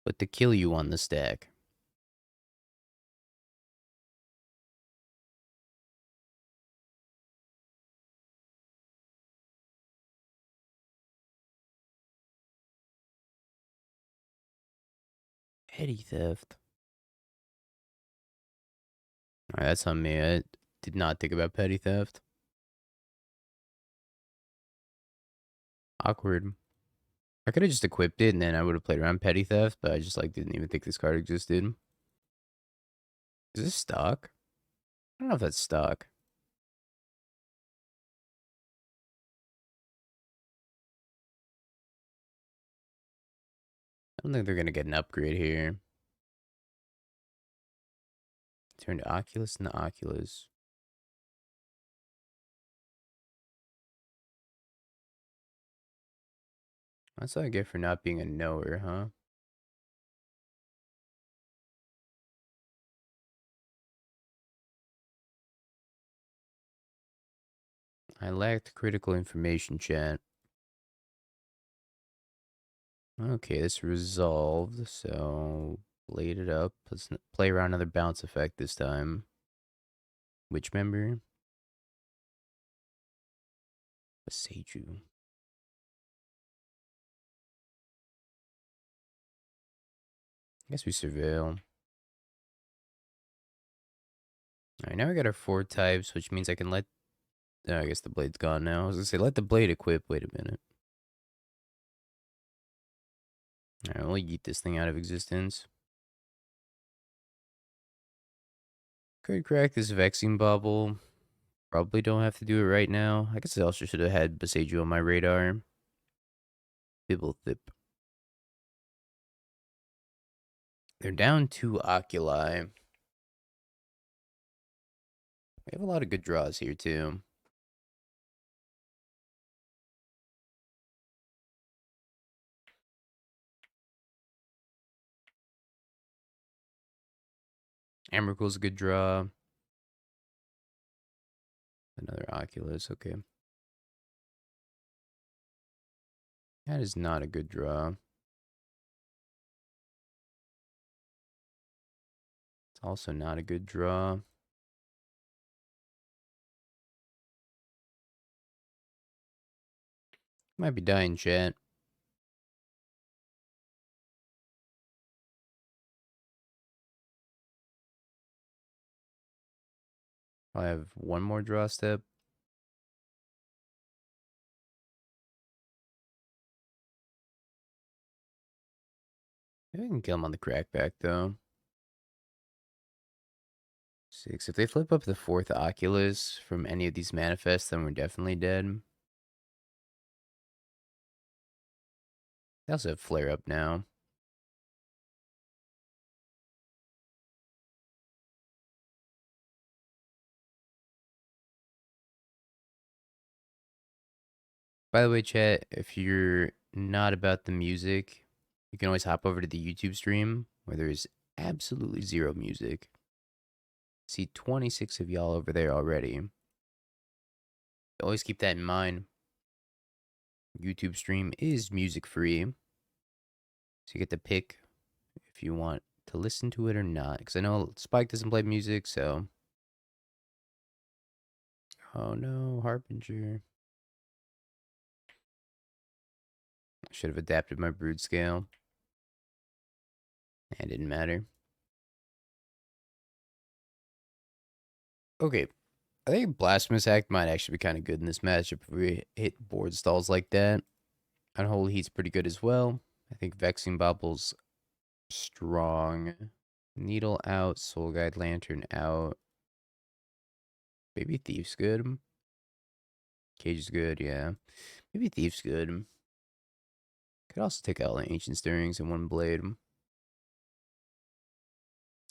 Put the kill you on the stack. Petty theft. Alright, that's on me. I did not think about petty theft. Awkward. I could have just equipped it and then I would have played around petty theft, but I just like didn't even think this card existed. Is this stock? I don't know if that's stock. don't think they're going to get an upgrade here. Turn to Oculus and the Oculus. That's what I get for not being a knower, huh? I lacked critical information, chat. Okay, this resolved, so blade it up. Let's play around another bounce effect this time. Which member? Seiju. I guess we surveil. Alright, now we got our 4 types, which means I can let... Oh, I guess the blade's gone now. I was gonna say, let the blade equip. Wait a minute. Alright, we'll yeet this thing out of existence. Could crack this Vexing Bubble. Probably don't have to do it right now. I guess I also should have had Boseiju on my radar. Bibblethip. They're down 2 Oculi. We have a lot of good draws here, too. Emrakul's a good draw. Another Oculus, okay. That is not a good draw. It's also not a good draw. Might be dying, chat. I have one more draw step. Maybe I can kill him on the crackback, though. 6. If they flip up the 4th Oculus from any of these manifests, then we're definitely dead. They also have Flare Up now. By the way, chat, if you're not about the music, you can always hop over to the YouTube stream where there's absolutely zero music. See 26 of y'all over there already. Always keep that in mind. YouTube stream is music free. So you get to pick if you want to listen to it or not. Because I know Spike doesn't play music, so. Oh no, Harbinger. I should have adapted my Broodscale. It didn't matter. Okay. I think Blasphemous Act might actually be kind of good in this matchup if we hit board stalls like that. Unholy Heat's pretty good as well. I think Vexing Bubble's strong. Needle out, Soul Guide Lantern out. Maybe Thief's good. Cage is good, yeah. Maybe Thief's good. Could also take out like Ancient Stirrings and one blade. I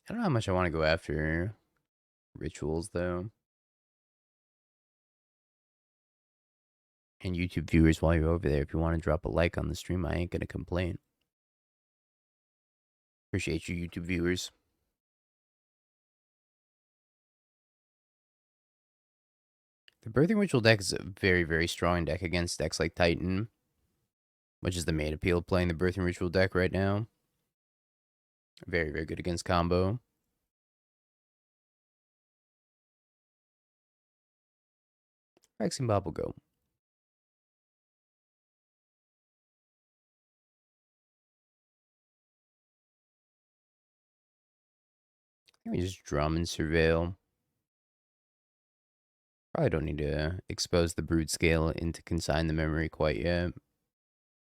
don't know how much I want to go after rituals though. And YouTube viewers, while you're over there, if you want to drop a like on the stream, I ain't gonna complain. Appreciate you, YouTube viewers. The Birthing Ritual deck is a very, very strong deck against decks like Titan, which is the main appeal of playing the Birthing Ritual deck right now. Very, very good against combo. Vexing Bob will go. Let me just drum and surveil. Probably don't need to expose the Broodscale into Consign the Memory quite yet.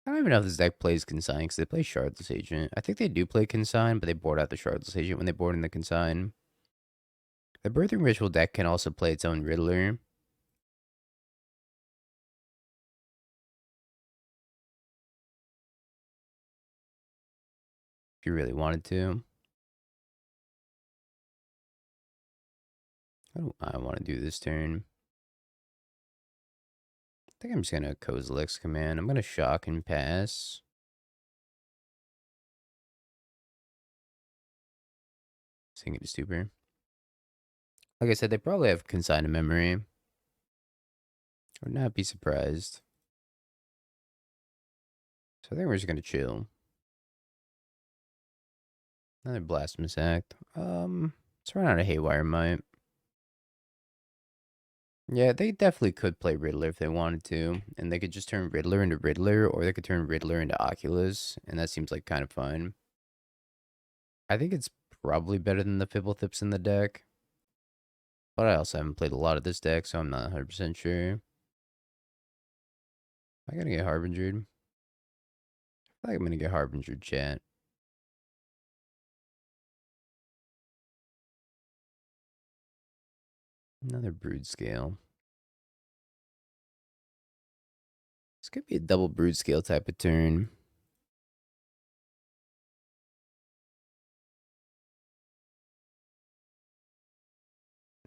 I don't even know if this deck plays Consign because they play Shardless Agent. I think they do play Consign, but they board out the Shardless Agent when they board in the Consign. The Birthing Ritual deck can also play its own Riddler. If you really wanted to. What do I want to do this turn? I think I'm just going to Kozilek's command. I'm going to shock and pass. Sing it to Stupor. Like I said, they probably have consigned memory. I would not be surprised. So I think we're just going to chill. Another Blasphemous Act. Let's run out of Haywire Might. Yeah, they definitely could play Riddler if they wanted to. And they could just turn Riddler into Riddler, or they could turn Riddler into Oculus. And that seems like kind of fun. I think it's probably better than the Fibbletips in the deck. But I also haven't played a lot of this deck, so I'm not 100% sure. I gotta get Harbingered. I feel like I'm gonna get Harbingered, chat. Another Broodscale. This could be a double Broodscale type of turn.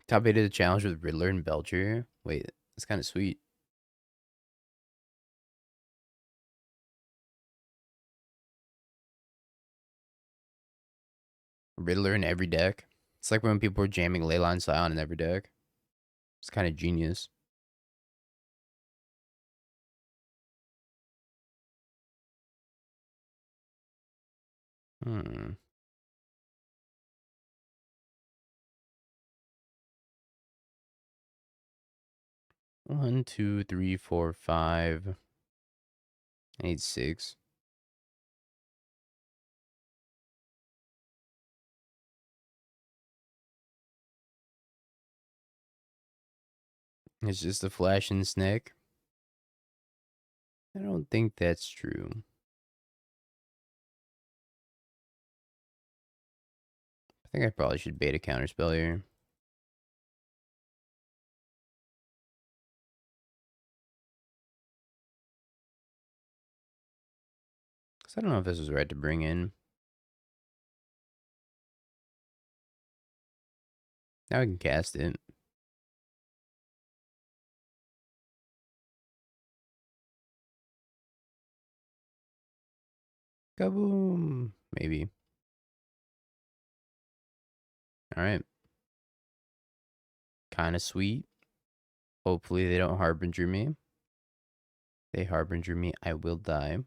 Top 8 of the challenge with Riddler and Belcher. Wait, that's kind of sweet. Riddler in every deck. It's like when people were jamming Leyline Scion in every deck. It's kind of genius. Hmm. One, two, three, four, five. I need 6. It's just a flash and snake. I don't think that's true. I think I probably should bait a counterspell here. Because I don't know if this was right to bring in. Now I can cast it. Kaboom! Maybe. Alright. Kind of sweet. Hopefully they don't Harbinger me. They Harbinger me, I will die.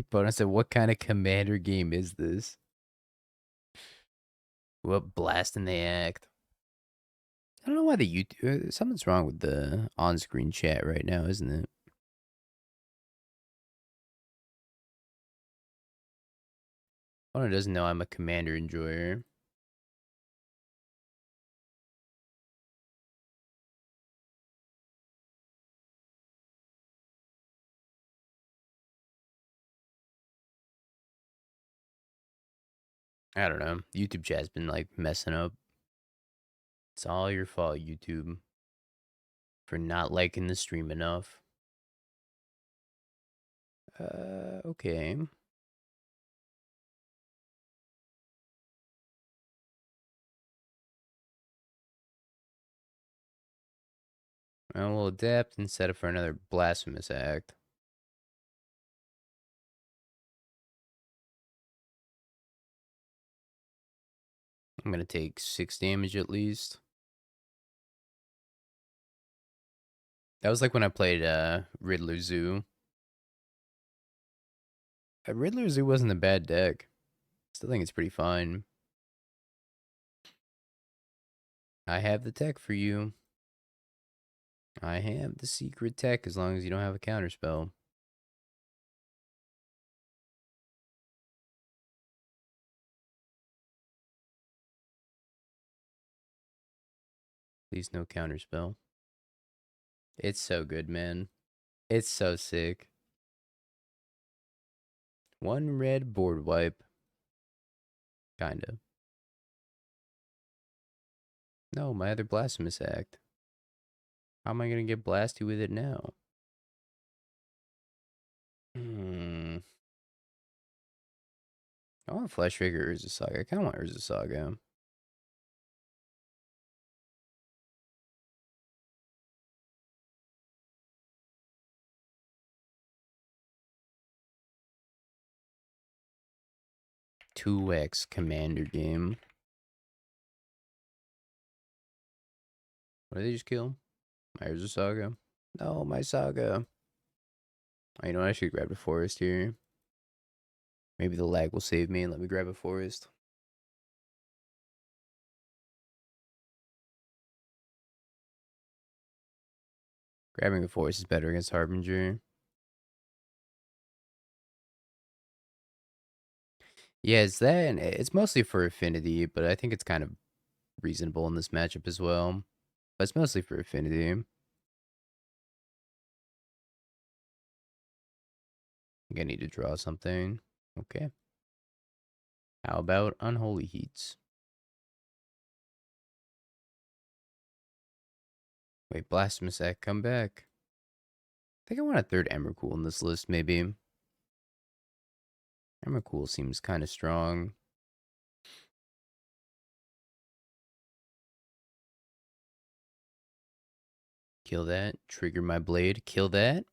But I said, what kind of commander game is this? What blast in the act? I don't know why the YouTube... something's wrong with the on-screen chat right now, isn't it? One doesn't know I'm a commander enjoyer. I don't know. YouTube chat's been like messing up. It's all your fault, YouTube, for not liking the stream enough. Okay. Well, we'll adapt and set it for another Blasphemous Act. I'm gonna take 6 damage at least. That was like when I played Riddler Zoo. Riddler Zoo wasn't a bad deck. Still think it's pretty fine. I have the tech for you. I have the secret tech as long as you don't have a counterspell. Please no counterspell. It's so good, man. It's so sick. 1 red board wipe. Kinda. No, my other Blasphemous Act. How am I gonna get blasty with it now? I want Fleshraker or Urza Saga. I kind of want Urza Saga. Two X Commander game. What did they just kill? My Urza Saga. No, my Saga. Oh, you know what? I should grab the forest here. Maybe the lag will save me and let me grab a forest. Grabbing a forest is better against Harbinger. Yeah, it's that, and it's mostly for affinity, but I think it's kind of reasonable in this matchup as well. But it's mostly for affinity. I think I need to draw something. Okay. How about Unholy Heats? Wait, Blasphemous act, come back. I think I want a third Emrakul in this list, maybe. Emrakul seems kind of strong. Kill that. Trigger my blade. Kill that.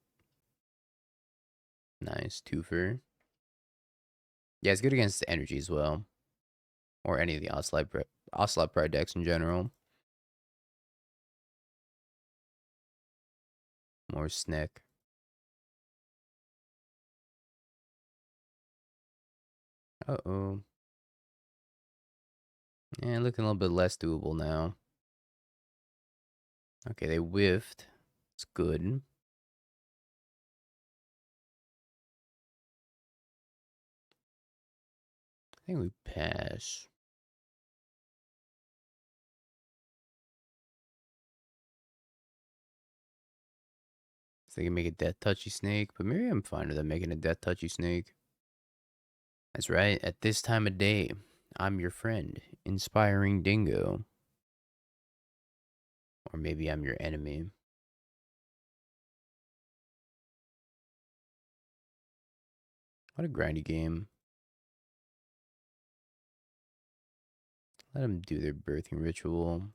Nice. Twofer. Yeah, it's good against the energy as well. Or any of the Ocelot Pride decks in general. More Snick. Uh-oh. Yeah, looking a little bit less doable now. Okay, they whiffed. It's good. I think we pass. So they can make a Death Touchy Snake, but maybe I'm fine with them making a Death Touchy Snake. That's right. At this time of day, I'm your friend, Inspiring Dingo. Or maybe I'm your enemy. What a grindy game. Let them do their birthing ritual.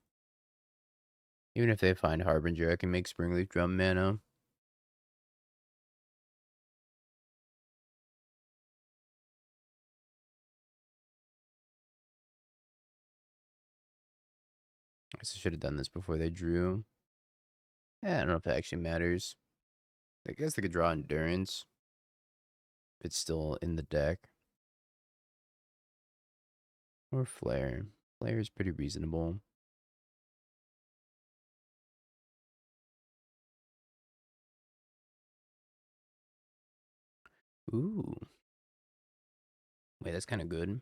Even if they find Harbinger, I can make Springleaf Drum mana. I guess I should have done this before they drew. I don't know if it actually matters. I guess they could draw Endurance. If it's still in the deck. Or Flare. Flare is pretty reasonable. Ooh. Wait, that's kind of good.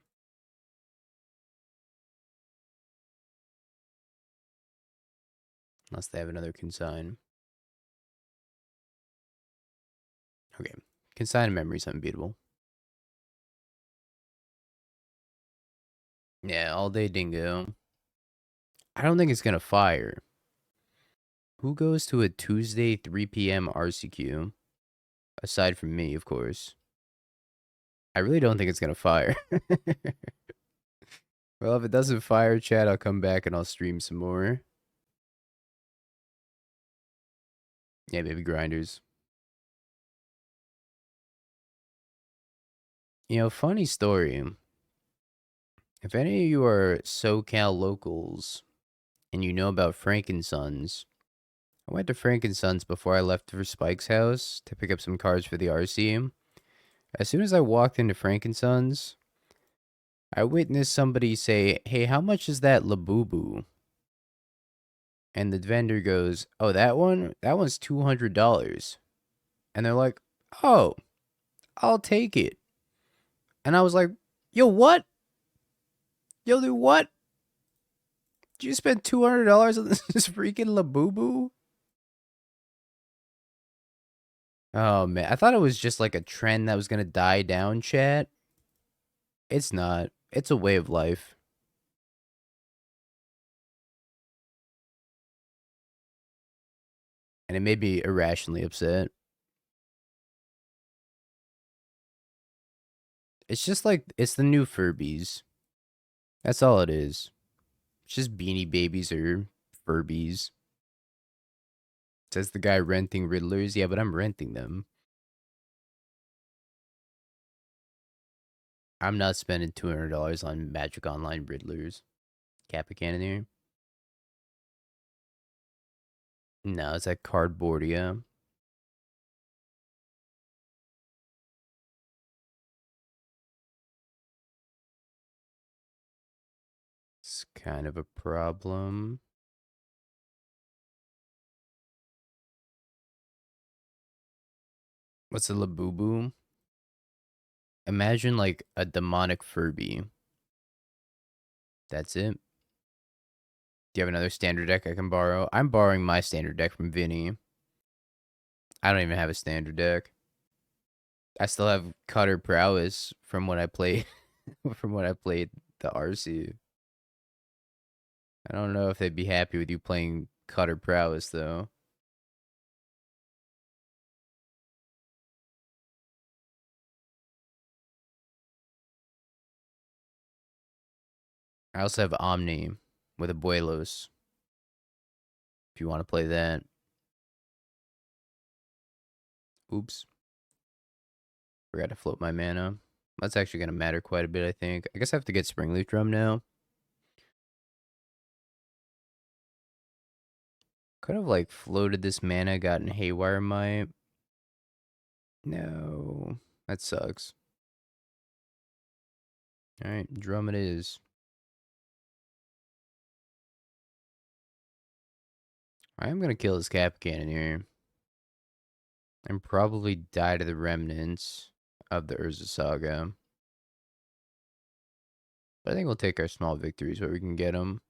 Unless they have another Consign. Okay. Consign Memory is unbeatable. Yeah, all day dingo. I don't think it's going to fire. Who goes to a Tuesday 3 p.m. RCQ? Aside from me, of course. I really don't think it's going to fire. Well, if it doesn't fire, chat, I'll come back and I'll stream some more. Yeah, maybe grinders. You know, funny story. If any of you are SoCal locals and you know about Frankensons, I went to Frankensons before I left for Spike's house to pick up some cards for the RC. As soon as I walked into Frankensons, I witnessed somebody say, "Hey, how much is that Labubu?" And the vendor goes, "Oh, that one? That one's $200." And they're like, "Oh, I'll take it." And I was like, "Yo, what? Yo, dude, what? Did you spend $200 on this freaking Labubu?" Oh, man. I thought it was just like a trend that was going to die down, chat. It's not. It's a way of life. And it made me irrationally upset. It's just like, it's the new Furbies. That's all it is. It's just Beanie Babies or Furbies. Says the guy renting Riddlers. Yeah, but I'm renting them. I'm not spending $200 on Magic Online Riddlers. Kappa Cannoneer. No, it's that Cardboardia. It's kind of a problem. What's a Labubu? Imagine like a demonic Furby. That's it. Do you have another standard deck I can borrow? I'm borrowing my standard deck from Vinny. I don't even have a standard deck. I still have Cutter Prowess from when I played from when I played the RC. I don't know if they'd be happy with you playing Cutter Prowess though. I also have Omni with Abuelos. If you want to play that. Oops. Forgot to float my mana. That's actually going to matter quite a bit, I think. I guess I have to get Springleaf Drum now. Could have, like, floated this mana, gotten Haywire Might. No. That sucks. Alright, drum it is. I am going to kill this Cap Cannon here. And probably die to the remnants of the Urza Saga. But I think we'll take our small victories where we can get them.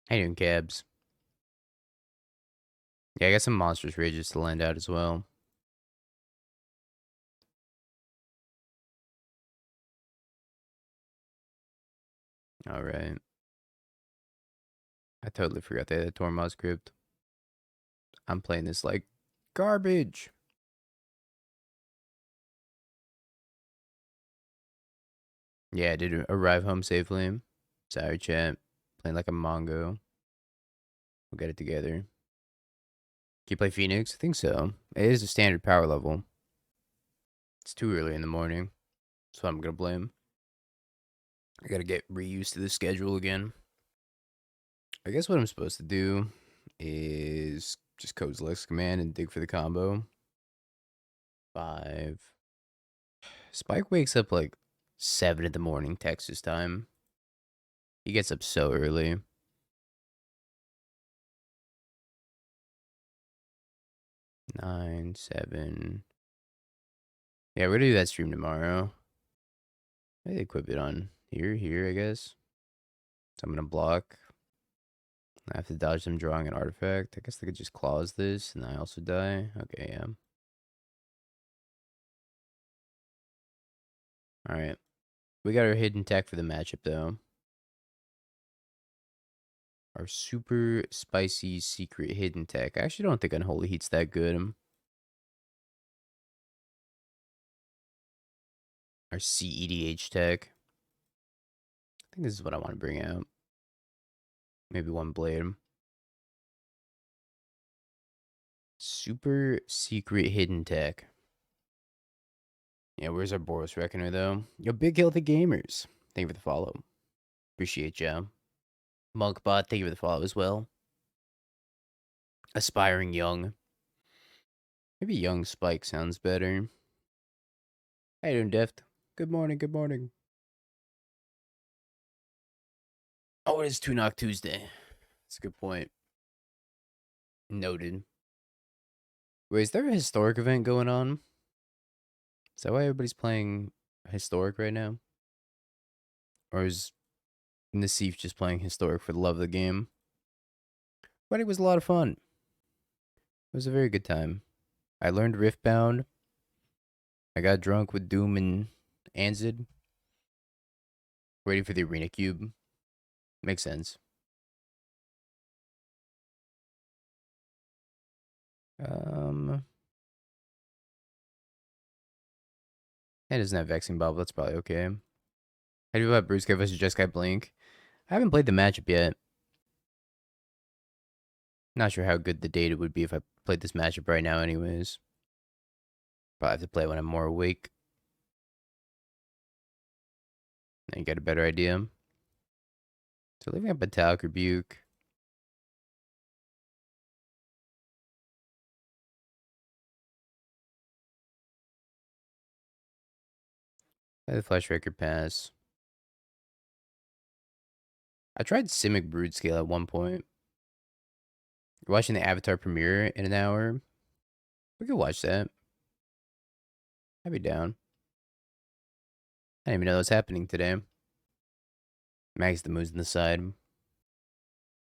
How you doing, Cabs? Yeah, I got some Monstrous Rages to lend out as well. Alright. I totally forgot they had a Tormod script. I'm playing this like garbage. Yeah, I did arrive home safely. Sorry, chat. Playing like a Mongo. We'll get it together. Can you play Phoenix? I think so. It is a standard power level. It's too early in the morning. That's what I'm going to blame. I got to get reused to the schedule again. I guess what I'm supposed to do is just code Lex command and dig for the combo. 5. Spike wakes up like 7 in the morning Texas time. He gets up so early. 9, 7. Yeah, we're gonna do that stream tomorrow. Maybe equip it on here, I guess. So I'm gonna block. I have to dodge them drawing an artifact. I guess they could just clause this and I also die. Okay, yeah. Alright. We got our hidden tech for the matchup though. Our super spicy secret hidden tech. I actually don't think Unholy Heat's that good. Our CEDH tech. I think this is what I want to bring out. Maybe one blade. Super secret hidden tech. Yeah, where's our Boros Reckoner, though? Yo, big healthy gamers. Thank you for the follow. Appreciate ya. Monkbot, thank you for the follow as well. Aspiring Young. Maybe Young Spike sounds better. How you doing, Deft? Good morning, good morning. Oh, it is 2 Knock Tuesday. That's a good point. Noted. Wait, is there a historic event going on? Is that why everybody's playing historic right now? Or is Nassif just playing historic for the love of the game? But it was a lot of fun. It was a very good time. I learned Riftbound. I got drunk with Doom and Anzid. Waiting for the arena cube. Makes sense. It doesn't have Vexing Bubble. That's probably okay. How do you feel about Broodscale versus Jeskai Blink? I haven't played the matchup yet. Not sure how good the data would be if I played this matchup right now anyways. Probably have to play when I'm more awake. Then you get a better idea. So leaving up Metallic Rebuke. Play the Flesh Record Pass. I tried Simic Broodscale at one point. You're watching the Avatar premiere in an hour. We could watch that. I'd be down. I didn't even know that was happening today. Max the moon's in the side.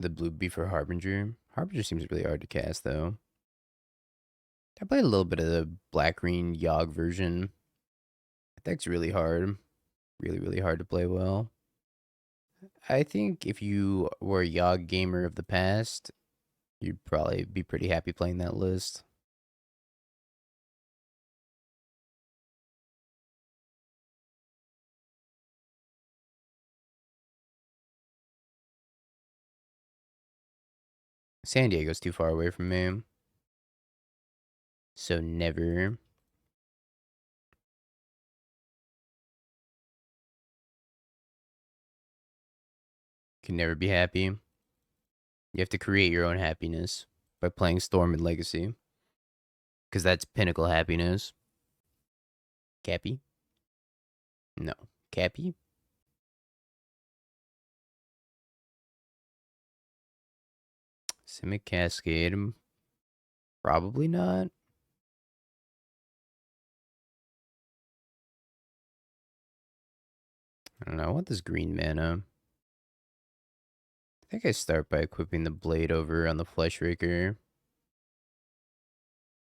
The blue B for Harbinger. Harbinger seems really hard to cast though. I played a little bit of the black-green Yogg version. That deck's really hard. Really, really hard to play well. I think if you were a Yogg gamer of the past, you'd probably be pretty happy playing that list. San Diego's too far away from me. So never. Can never be happy. You have to create your own happiness by playing Storm and Legacy. Because that's pinnacle happiness. Cappy? No. Cappy? Simic Cascade? Probably not. I don't know. I want this green mana. I think I start by equipping the blade over on the Flesh Raker.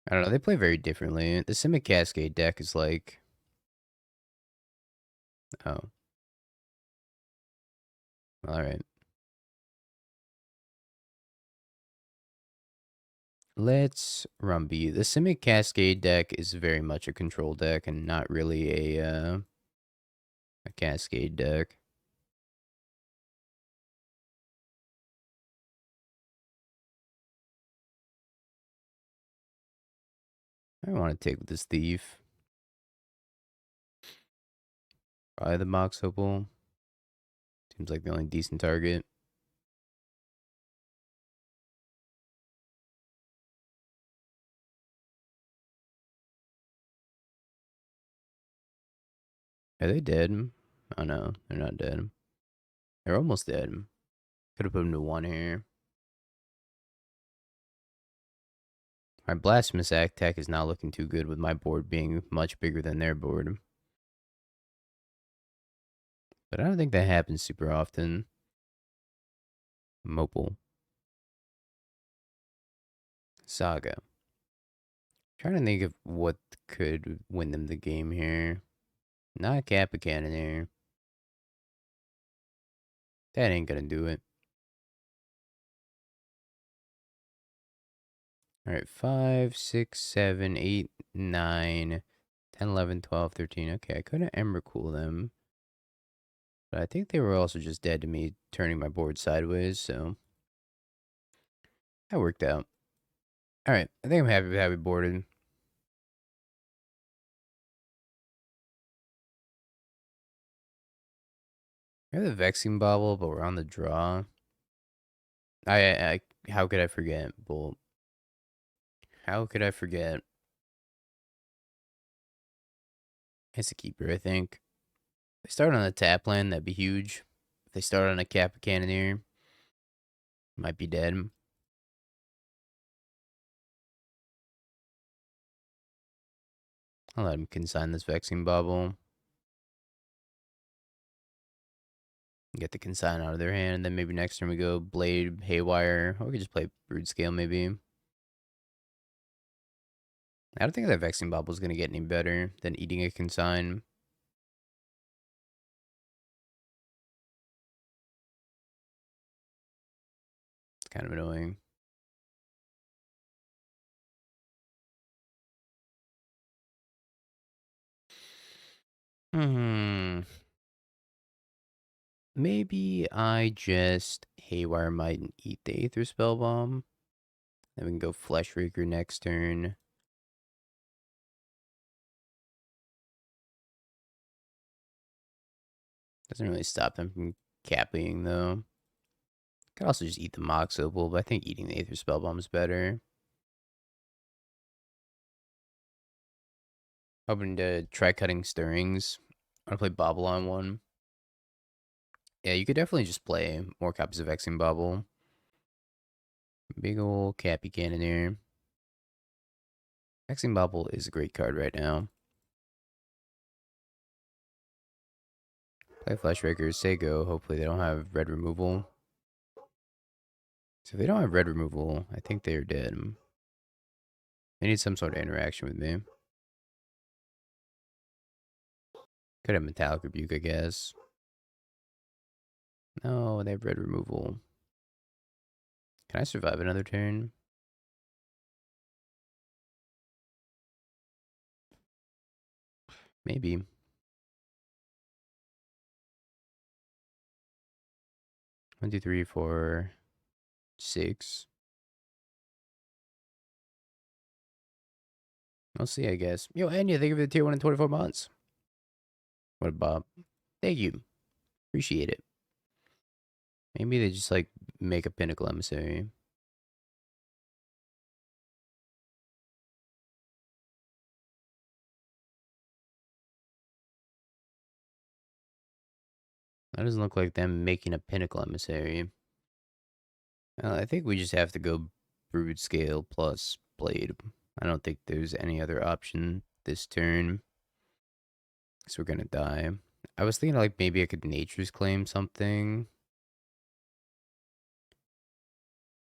I don't know. They play very differently. The Simic Cascade deck is like... Oh. Alright. Let's Rumby. The Simic Cascade deck is very much a control deck and not really a Cascade deck. I want to take with this Thief. Probably the Mox Opal. Seems like the only decent target. Are they dead? Oh no, they're not dead. They're almost dead. Could have put them to 1 here. My Blasphemous attack is not looking too good with my board being much bigger than their board. But I don't think that happens super often. Mopal. Saga. Trying to think of what could win them the game here. Not Kappa Cannoneer. That ain't gonna do it. Alright, 5, 6, 7, 8, 9, 10, 11, 12, 13. Okay, I couldn't Embercool them. But I think they were also just dead to me turning my board sideways, so that worked out. Alright, I think I'm happy with how we boarded. We have the Vexing Bobble, but we're on the draw. How could I forget? Bull. How could I forget? It's a keeper, I think. If they start on a tap land, that'd be huge. If they start on a Kappa Cannoneer, might be dead. I'll let him consign this Vexing Bobble. Get the consign out of their hand, and then maybe next turn we go Blade, Haywire, or we could just play Broodscale maybe. I don't think that Vexing Bobble is going to get any better than eating a consign. kind of annoying. Maybe I just Haywire Might and eat the Aether Spellbomb. Then we can go Fleshraker next turn. Doesn't really stop them from capping, though. Could also just eat the Mox Opal, but I think eating the Aether Spellbomb is better. Hoping to try cutting Stirrings. I want to play Bobble on one. Yeah, you could definitely just play more copies of Vexing Bobble. Big ol' Cappy Cannoneer. Vexing Bobble is a great card right now. Play Fleshraker, say go. Hopefully they don't have red removal. So if they don't have red removal, I think they're dead. They need some sort of interaction with me. Could have Metallic Rebuke, I guess. No, they have red removal. Can I survive another turn? Maybe. 1, 2, 3, 4, 6. We'll see, I guess. Yo, Anya, thank you for the tier 1 in 24 months. What a Bob. Thank you. Appreciate it. Maybe they just, like, make a Pinnacle Emissary. That doesn't look like them making a Pinnacle Emissary. I think we just have to go Broodscale plus Blade. I don't think there's any other option this turn. So we're gonna die. I was thinking like maybe I could Nature's Claim something.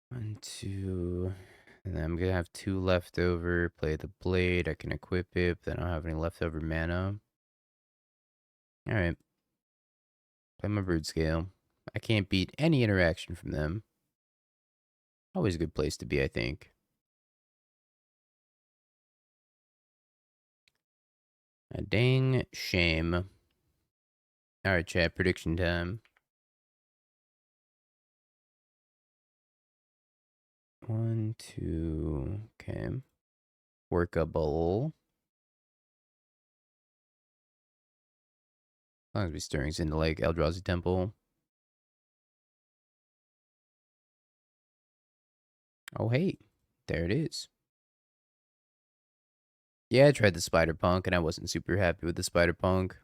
1, 2. And then I'm gonna have 2 left over. Play the Blade. I can equip it, but then I don't have any leftover mana. Alright. Play my Broodscale. I can't beat any interaction from them. Always a good place to be, I think. A dang shame. Alright, chat. Prediction time. 1, 2. Okay. Workable. As long as we Stirrings into like Eldrazi Temple. Oh, hey. There it is. Yeah, I tried the Spider Punk, and I wasn't super happy with the Spider Punk.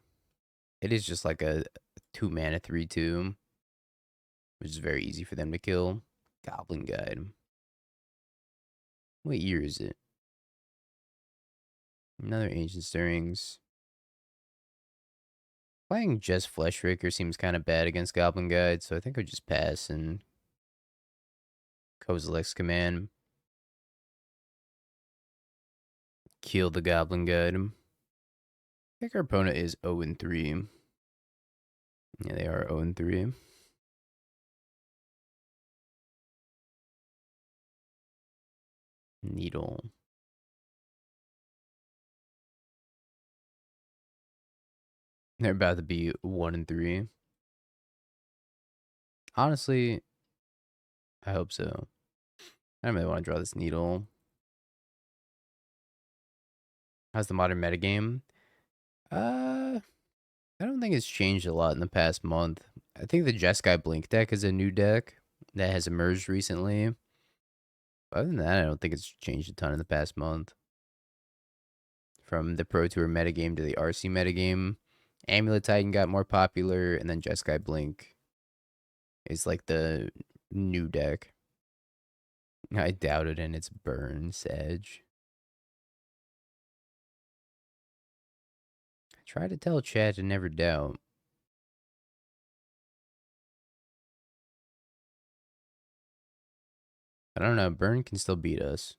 It is just like a 2 mana 3/2, which is very easy for them to kill. Goblin Guide. What year is it? Another Ancient Stirrings. Playing just Fleshraker seems kind of bad against Goblin Guide, so I think I'll just pass and Kozilek's Command. Kill the Goblin Guide. I think our opponent is 0-3. Yeah, they are 0-3. Needle. They're about to be 1-3. Honestly, I hope so. I don't really want to draw this needle. How's the modern metagame? I don't think it's changed a lot in the past month. I think the Jeskai Blink deck is a new deck that has emerged recently. Other than that, I don't think it's changed a ton in the past month. From the Pro Tour metagame to the RC metagame, Amulet Titan got more popular, and then Jeskai Blink is like the new deck. I doubt it, and it's Burn Sedge. I try to tell Chad to never doubt. I don't know. Burn can still beat us.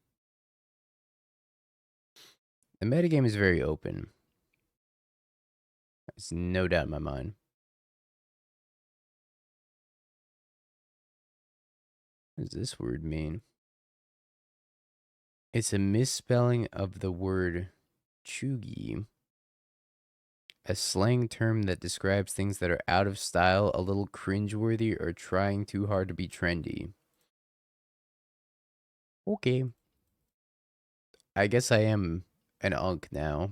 The metagame is very open. There's no doubt in my mind. What does this word mean? It's a misspelling of the word chuggy, a slang term that describes things that are out of style, a little cringeworthy, or trying too hard to be trendy. Okay. I guess I am an unk now.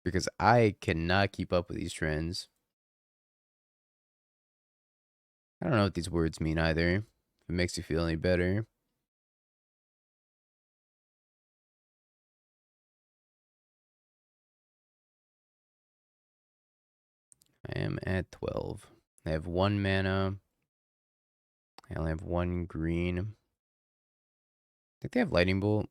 Because I cannot keep up with these trends. I don't know what these words mean either. If it makes you feel any better. I am at 12. I have 1 mana. I only have 1 green. I think they have Lightning Bolt.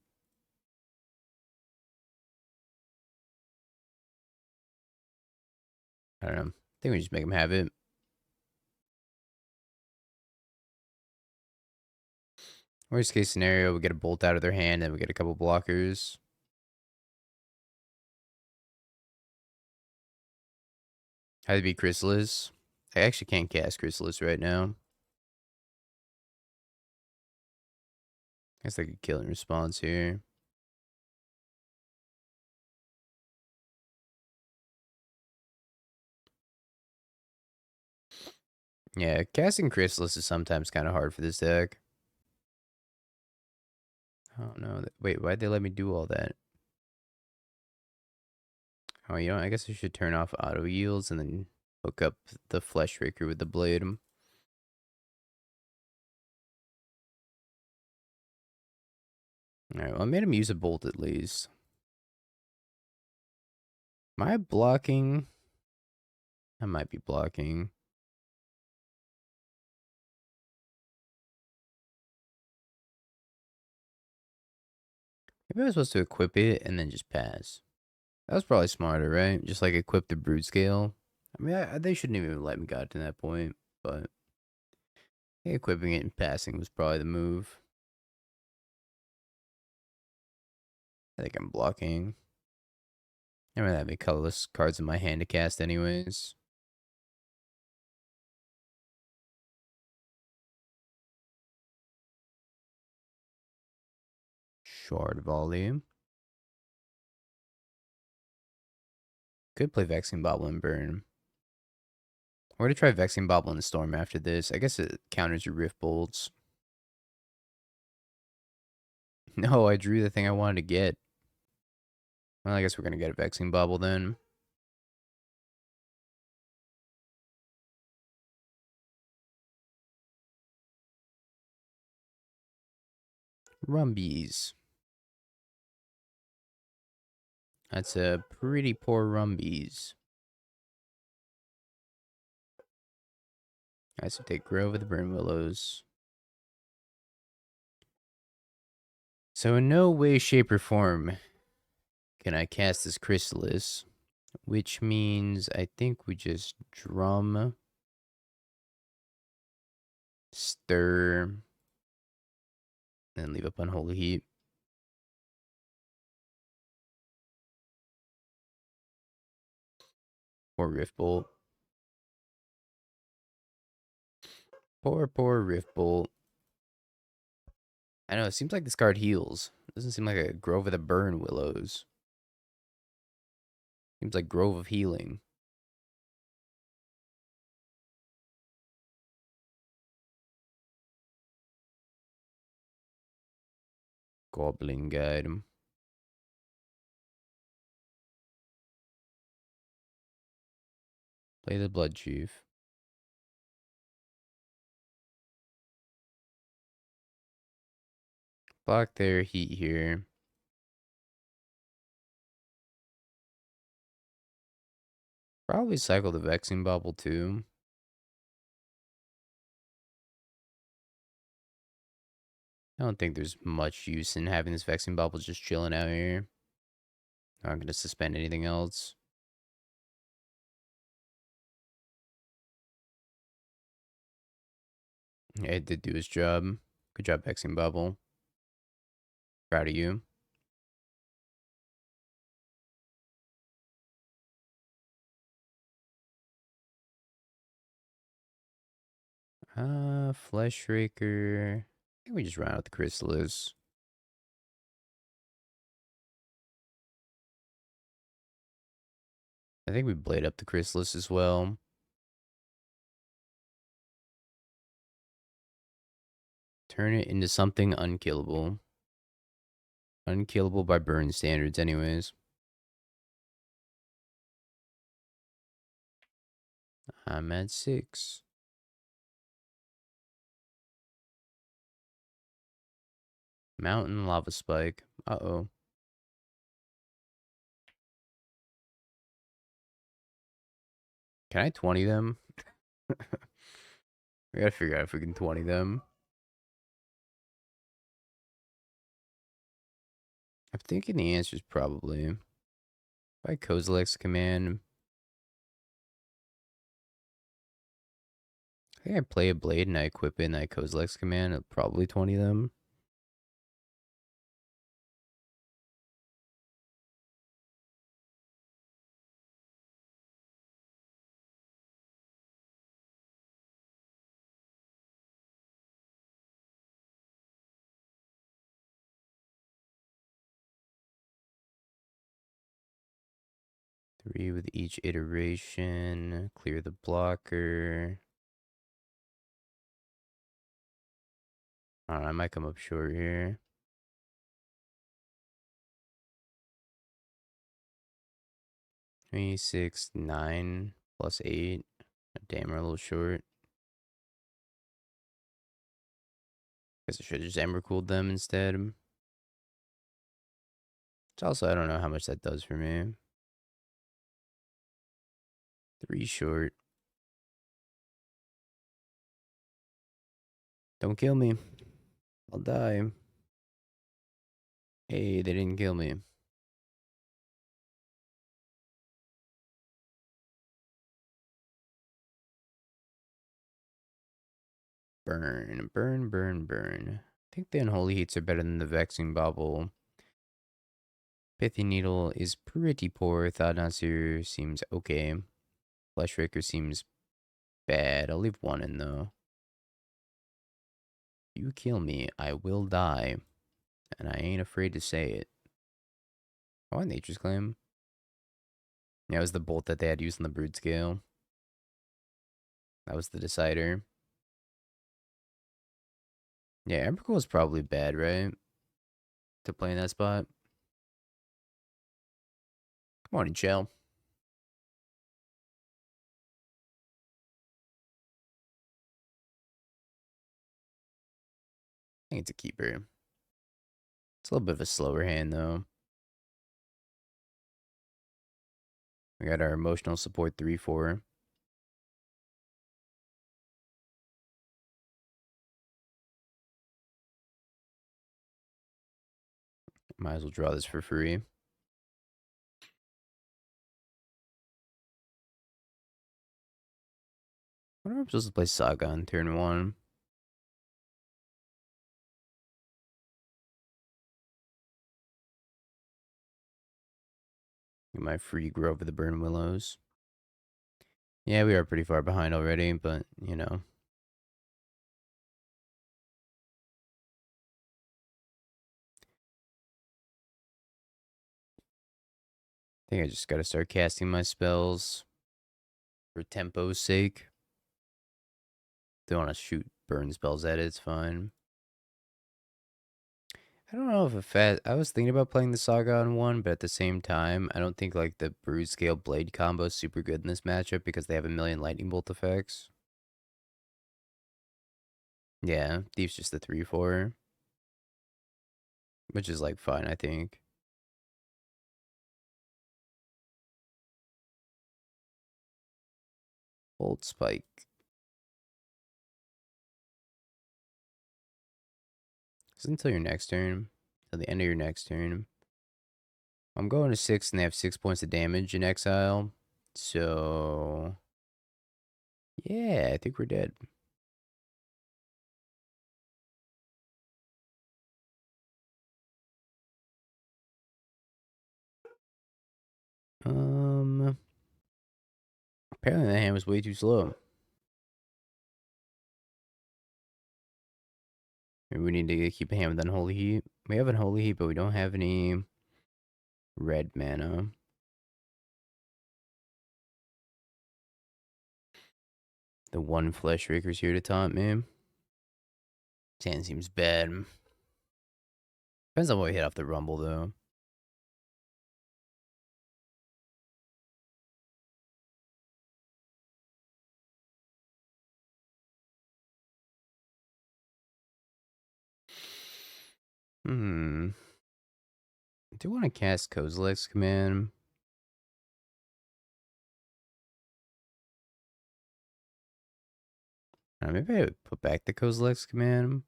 I don't know. I think we just make them have it. Worst case scenario, we get a bolt out of their hand and we get a couple blockers. Had to be Chrysalis. I actually can't cast Chrysalis right now. I guess I could kill in response here. Yeah, casting Chrysalis is sometimes kind of hard for this deck. Oh no. Wait, why'd they let me do all that? Oh, you know, I guess I should turn off auto yields and then hook up the Flesh Raker with the blade. Alright, well, I made him use a bolt at least. Am I blocking? I might be blocking. Maybe I was supposed to equip it and then just pass. That was probably smarter, right? Just like equip the Broodscale. I mean, they shouldn't even let me got to that point, but equipping it and passing was probably the move. I think I'm blocking. I don't really have any colorless cards in my hand to cast anyways. Shard Volley. Could play Vexing Bobble and Burn. We're going to try Vexing Bobble and Storm after this. I guess it counters your Rift Bolts. No, I drew the thing I wanted to get. Well, I guess we're going to get a Vexing Bobble then. Rumbies. That's a pretty poor Rumbies. I should take Grove of the Burn Willows. So in no way, shape, or form can I cast this Chrysalis, which means I think we just drum, stir, and leave up Unholy Heat. Or Rift Bolt. Poor Rift Bolt. I know, it seems like this card heals. It doesn't seem like a Grove of the Burn Willows. Seems like Grove of Healing. Goblin Guide. Play the Blood Chief. Block their heat here. Probably cycle the Vexing Bubble too. I don't think there's much use in having this Vexing Bubble just chilling out here. I'm going to suspend anything else. Yeah, it did do his job. Good job, Vexing Bubble. Proud of you. Flesh Raker. I think we just run out the Chrysalis. I think we blade up the Chrysalis as well. Turn it into something unkillable. Unkillable by burn standards, anyways. I'm at 6. Mountain Lava Spike. Uh-oh. Can I 20 them? We gotta figure out if we can 20 them. I'm thinking the answer is probably by Kozilek's command. I think I play a blade and I equip it and I Kozilek's command. It'll probably 20 them. Three with each iteration. Clear the blocker. I don't know, I might come up short here. 26, 9 plus 8. Damn, we're a little short. Guess I should have just Ember cooled them instead. It's also, I don't know how much that does for me. 3 short. Don't kill me. I'll die. Hey, they didn't kill me. Burn, burn, burn, burn. I think the Unholy Heats are better than the Vexing Bobble. Pithy Needle is pretty poor. Thought Nasir seems okay. Flesh Raker seems bad. I'll leave 1 in though. You kill me, I will die. And I ain't afraid to say it. Oh, Nature's Claim. Yeah, it was the bolt that they had used in the Broodscale. That was the decider. Yeah, Emrakul is probably bad, right? To play in that spot. Come on and chill. I think it's a keeper. It's a little bit of a slower hand, though. We got our emotional support 3-4. Might as well draw this for free. What am I supposed to play Saga on turn 1? Get my free Grove of the Burn Willows. Yeah, we are pretty far behind already, but, you know. I think I just gotta start casting my spells for tempo's sake. If they want to shoot burn spells at it, it's fine. I don't know if I was thinking about playing the Saga on 1, but at the same time, I don't think like the Broodscale Blade combo is super good in this matchup because they have a million lightning bolt effects. Yeah, Thief's just the 3-4, which is like fine, I think. Bolt Spike. It's until your next turn. Till the end of your next turn. I'm going to 6 and they have 6 points of damage in exile. So yeah, I think we're dead. Apparently that hand was way too slow. Maybe we need to keep a hand with Unholy Heat. We have Unholy Heat, but we don't have any red mana. The one Flesh Raker's here to taunt me. Sand seems bad. Depends on what we hit off the Rumble, though. I do want to cast Kozilek's Command. Maybe I would put back the Kozilek's Command.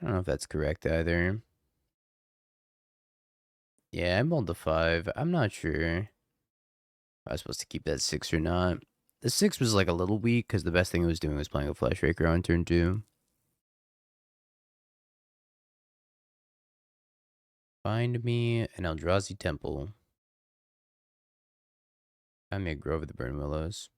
I don't know if that's correct either. Yeah, I mulled the 5. I'm not sure if I was supposed to keep that 6 or not. The 6 was like a little weak because the best thing it was doing was playing a Flesh Raker on turn 2. Find me an Eldrazi Temple. Find me a Grove of the Burn Willows.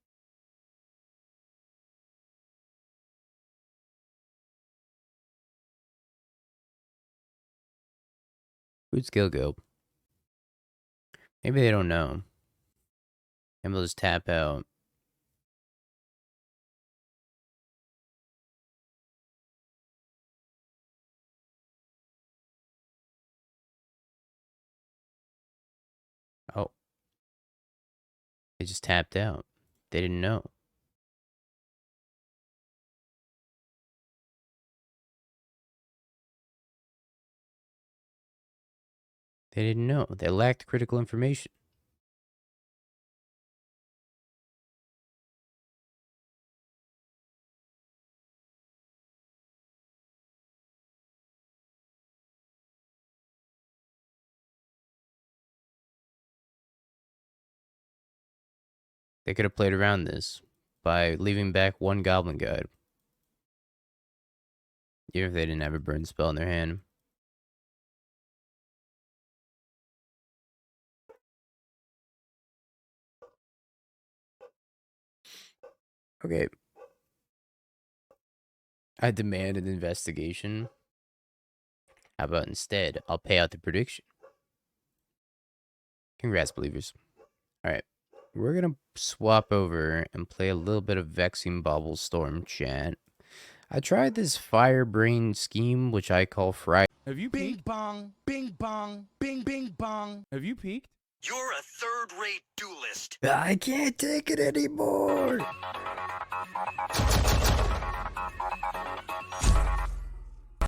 Broodscale Guild. Maybe they don't know. Maybe they'll just tap out. Oh. They just tapped out. They didn't know. They didn't know. They lacked critical information. They could have played around this by leaving back one Goblin Guide. Even if they didn't have a burn spell in their hand. Okay. I demand an investigation. How about instead, I'll pay out the prediction. Congrats, believers. Alright. We're going to swap over and play a little bit of Vexing Bauble Storm chat. I tried this Firebrain scheme, which I call Friday. Have you Bing peeked? bong, bing bong, bing bing bong. Have you peeked? You're a third-rate duelist. I can't take it anymore.